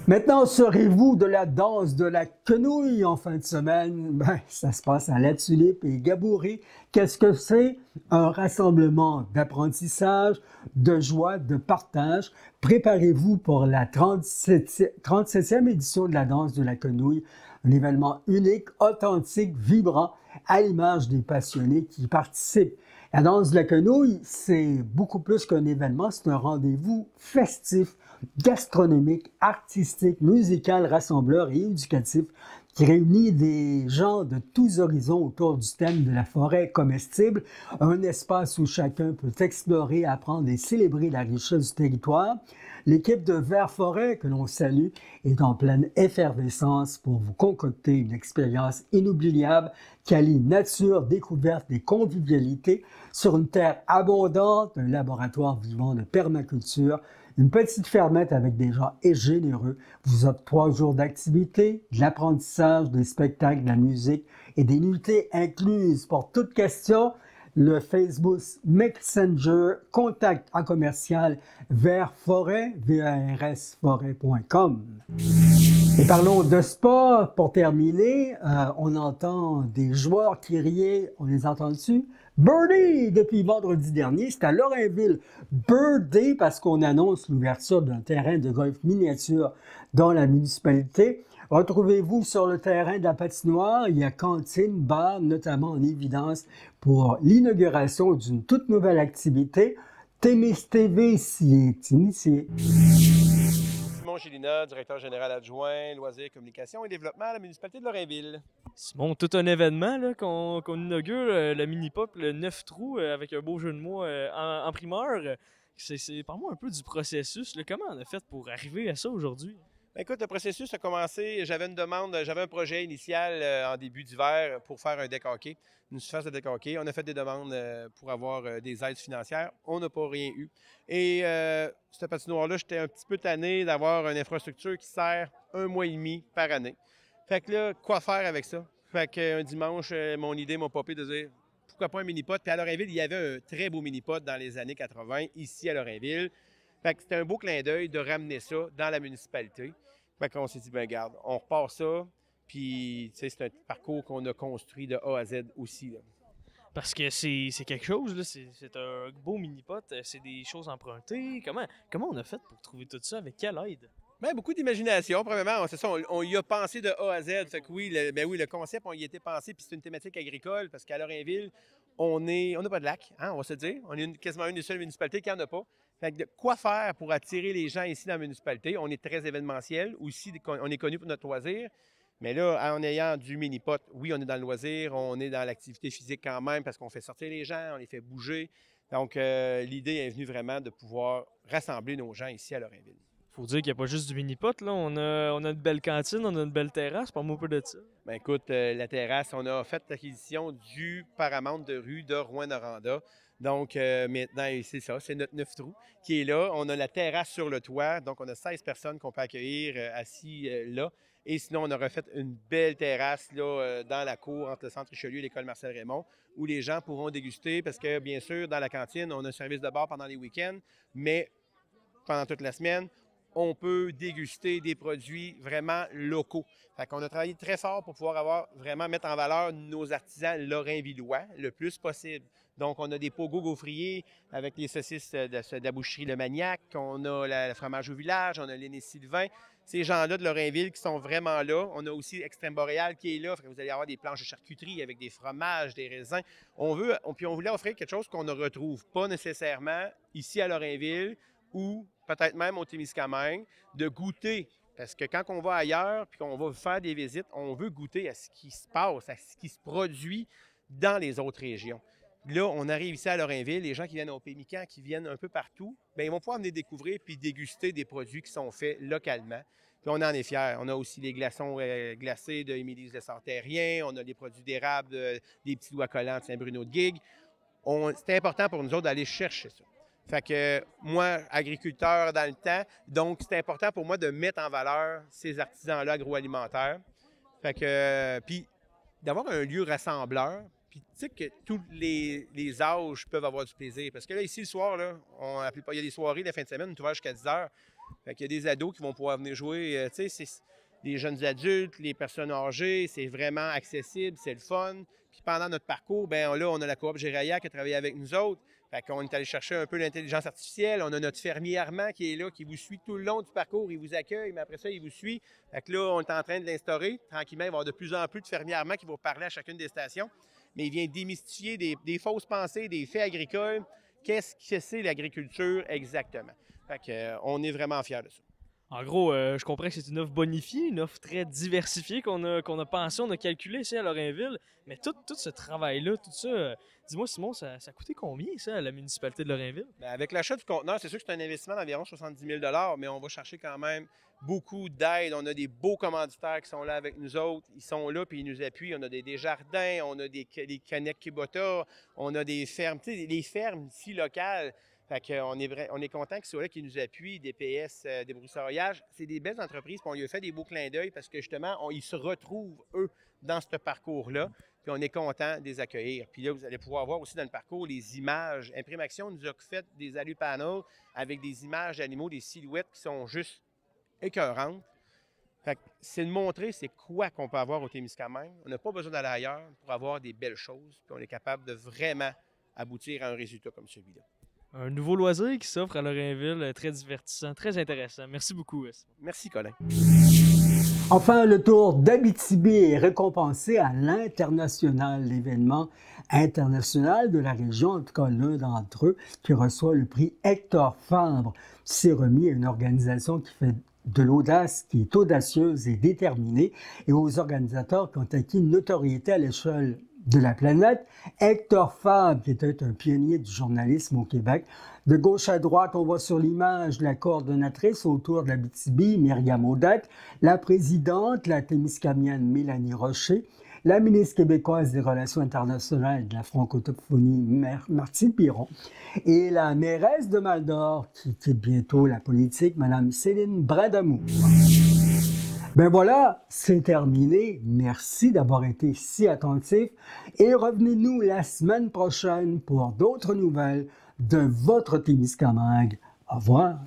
Maintenant, serez-vous de la danse de la quenouille en fin de semaine? Ben, ça se passe à La Tulipe et Gaboury. Qu'est-ce que c'est? Un rassemblement d'apprentissage, de joie, de partage. Préparez-vous pour la 37e édition de la danse de la quenouille. Un événement unique, authentique, vibrant, à l'image des passionnés qui y participent. La danse de la quenouille, c'est beaucoup plus qu'un événement, c'est un rendez-vous festif, gastronomique, artistique, musical, rassembleur et éducatif qui réunit des gens de tous horizons autour du thème de la forêt comestible, un espace où chacun peut explorer, apprendre et célébrer la richesse du territoire. L'équipe de Vert Forêt, que l'on salue, est en pleine effervescence pour vous concocter une expérience inoubliable qui allie nature, découverte et convivialité sur une terre abondante, un laboratoire vivant de permaculture, une petite fermette avec des gens généreux vous offre 3 jours d'activité, de l'apprentissage, des spectacles, de la musique et des nuitées incluses. Pour toute question, le Facebook Messenger, contact en commercial vers forêt, versforêt.com. Et parlons de sport. Pour terminer, on entend des joueurs qui riaient, on les entend dessus. Birdie, depuis vendredi dernier, c'est à Lorrainville. Birdie, parce qu'on annonce l'ouverture d'un terrain de golf miniature dans la municipalité. Retrouvez-vous sur le terrain de la patinoire. Il y a cantine, bar, notamment en évidence pour l'inauguration d'une toute nouvelle activité. Témis TV s'y est initié. Simon Gélina, directeur général adjoint, loisirs, communication et développement à la municipalité de Lorrainville. Simon, tout un événement là, qu'on inaugure, le mini-pop, le 9 trous, avec un beau jeu de mots en primeur. Parle-moi un peu du processus. Là, comment on a fait pour arriver à ça aujourd'hui? Ben écoute, le processus a commencé, j'avais un projet initial en début d'hiver pour faire un deck hockey, une surface de deck hockey. On a fait des demandes pour avoir des aides financières. On n'a pas rien eu. Et cette patinoire-là, j'étais un petit peu tanné d'avoir une infrastructure qui sert 1 mois et demi par année. Fait que là, quoi faire avec ça? Fait qu'un dimanche, mon idée m'a popé de dire pourquoi pas un mini-pot. Puis à Lorrainville, il y avait un très beau mini-pot dans les années 80, ici à Lorrainville. Fait que c'était un beau clin d'œil de ramener ça dans la municipalité. Fait qu'on s'est dit, ben garde, on repart ça, puis c'est un parcours qu'on a construit de A à Z aussi, là. Parce que c'est quelque chose, là, c'est un beau mini-pot, c'est des choses empruntées. Comment on a fait pour trouver tout ça? Avec quelle aide? Bien, beaucoup d'imagination. Premièrement, c'est ça, on y a pensé de A à Z. Fait que oui, le concept, on y était pensé, puis c'est une thématique agricole, parce qu'à Lorrainville, on n'a pas de lac, hein, on va se dire. On est quasiment une des seules municipalités qui n'en a pas. Fait que quoi faire pour attirer les gens ici dans la municipalité? On est très événementiel. Aussi, on est connu pour notre loisir. Mais là, en ayant du mini-pot, oui, on est dans le loisir, on est dans l'activité physique quand même parce qu'on fait sortir les gens, on les fait bouger. Donc, l'idée est venue vraiment de pouvoir rassembler nos gens ici à Lorrainville. Faut dire qu'il n'y a pas juste du mini-pot, là. On a une belle cantine, on a une belle terrasse. Parle-moi un peu de ça. Bien, écoute, la terrasse, on a fait l'acquisition du Paramount de rue de Rouyn-Noranda. Donc, maintenant, c'est ça, c'est notre 9 trous qui est là. On a la terrasse sur le toit, donc on a 16 personnes qu'on peut accueillir assis là. Et sinon, on a refait une belle terrasse là, dans la cour entre le Centre Richelieu et l'École Marcel-Raymond, où les gens pourront déguster, parce que, bien sûr, dans la cantine, on a un service de bar pendant les week-ends, mais pendant toute la semaine, on peut déguster des produits vraiment locaux. Fait qu'on a travaillé très fort pour pouvoir mettre en valeur nos artisans lorrainvillois le plus possible. Donc, on a des pogos gaufriers avec les saucisses de la boucherie Le Maniac, on a le fromage au village, on a l'Aîné Sylvain. Ces gens-là de Lorrainville qui sont vraiment là. On a aussi Extrême Boréal qui est là. Vous allez avoir des planches de charcuterie avec des fromages, des raisins. Puis on voulait offrir quelque chose qu'on ne retrouve pas nécessairement ici à Lorrainville ou peut-être même au Témiscamingue, de goûter. Parce que quand on va ailleurs puis qu'on va faire des visites, on veut goûter à ce qui se passe, à ce qui se produit dans les autres régions. Là, on arrive ici à Lorrainville, les gens qui viennent au Pémican, qui viennent un peu partout, bien, ils vont pouvoir venir découvrir puis déguster des produits qui sont faits localement. Puis on en est fiers. On a aussi les glaçons glacés de Émilie de Sartérien, on a les produits d'érable des petits doigts collants de Saint-Bruno-de-Guigue. C'est important pour nous autres d'aller chercher ça. Fait que moi, agriculteur dans le temps, donc c'est important pour moi de mettre en valeur ces artisans-là agroalimentaires. Fait que, puis d'avoir un lieu rassembleur. Puis, tu sais que tous les âges peuvent avoir du plaisir. Parce que là, ici, le soir, là, il y a des soirées la fin de semaine, on est ouvert jusqu'à 10 heures. Fait qu'il y a des ados qui vont pouvoir venir jouer. Tu sais, c'est les jeunes adultes, les personnes âgées, c'est vraiment accessible, c'est le fun. Puis pendant notre parcours, bien là, on a la coop Géraïa qui a travaillé avec nous autres. Fait qu'on est allé chercher un peu l'intelligence artificielle. On a notre fermier Armand qui est là, qui vous suit tout le long du parcours. Il vous accueille, mais après ça, il vous suit. Fait que là, on est en train de l'instaurer. Tranquillement, il va y avoir de plus en plus de fermiers Armand qui vont parler à chacune des stations. Mais il vient démystifier des fausses pensées, des faits agricoles. Qu'est-ce que c'est l'agriculture exactement? Fait qu'on est vraiment fiers de ça. En gros, je comprends que c'est une offre bonifiée, une offre très diversifiée qu'on a pensé, on a calculé ici à Lorrainville. Mais tout ce travail-là, tout ça, dis-moi Simon, ça a coûté combien ça à la municipalité de Lorrainville? Bien, avec l'achat du conteneur, c'est sûr que c'est un investissement d'environ 70 000 $, mais on va chercher quand même beaucoup d'aide. On a des beaux commanditaires qui sont là avec nous autres. Ils sont là puis ils nous appuient. On a des jardins, on a des Canex Kubota, on a des fermes, tu sais, les fermes ici locales. Fait qu'on est content qu'ils soient là, qu'ils nous appuient, des PS, des broussaillards. C'est des belles entreprises, puis on lui a fait des beaux clins d'œil parce que justement, ils se retrouvent, eux, dans ce parcours-là. Puis on est content de les accueillir. Puis là, vous allez pouvoir voir aussi dans le parcours les images. Imprimaction nous a fait des alu-panels avec des images d'animaux, des silhouettes qui sont juste écœurantes. Fait que c'est de montrer c'est quoi qu'on peut avoir au Témiscamingue. On n'a pas besoin d'aller ailleurs pour avoir des belles choses. Puis on est capable de vraiment aboutir à un résultat comme celui-là. Un nouveau loisir qui s'offre à Lorrainville, très divertissant, très intéressant. Merci beaucoup. Merci, Colin. Enfin, le Tour d'Abitibi est récompensé à l'international, l'événement international de la région, en tout cas l'un d'entre eux, qui reçoit le prix Hector Fabre. C'est remis à une organisation qui fait de l'audace, qui est audacieuse et déterminée, et aux organisateurs qui ont acquis une notoriété à l'échelle de la planète. Hector Fabre, qui était un pionnier du journalisme au Québec. De gauche à droite, on voit sur l'image la coordonnatrice au Tour de l'Abitibi, Myriam Audette, la présidente, la témiscamienne Mélanie Rocher, la ministre québécoise des Relations internationales et de la francophonie, Martine Biron, et la mairesse de Val-d'Or, qui quitte bientôt la politique, Mme Céline Bradamour. Ben voilà, c'est terminé. Merci d'avoir été si attentifs et revenez-nous la semaine prochaine pour d'autres nouvelles de votre Témiscamingue. Au revoir.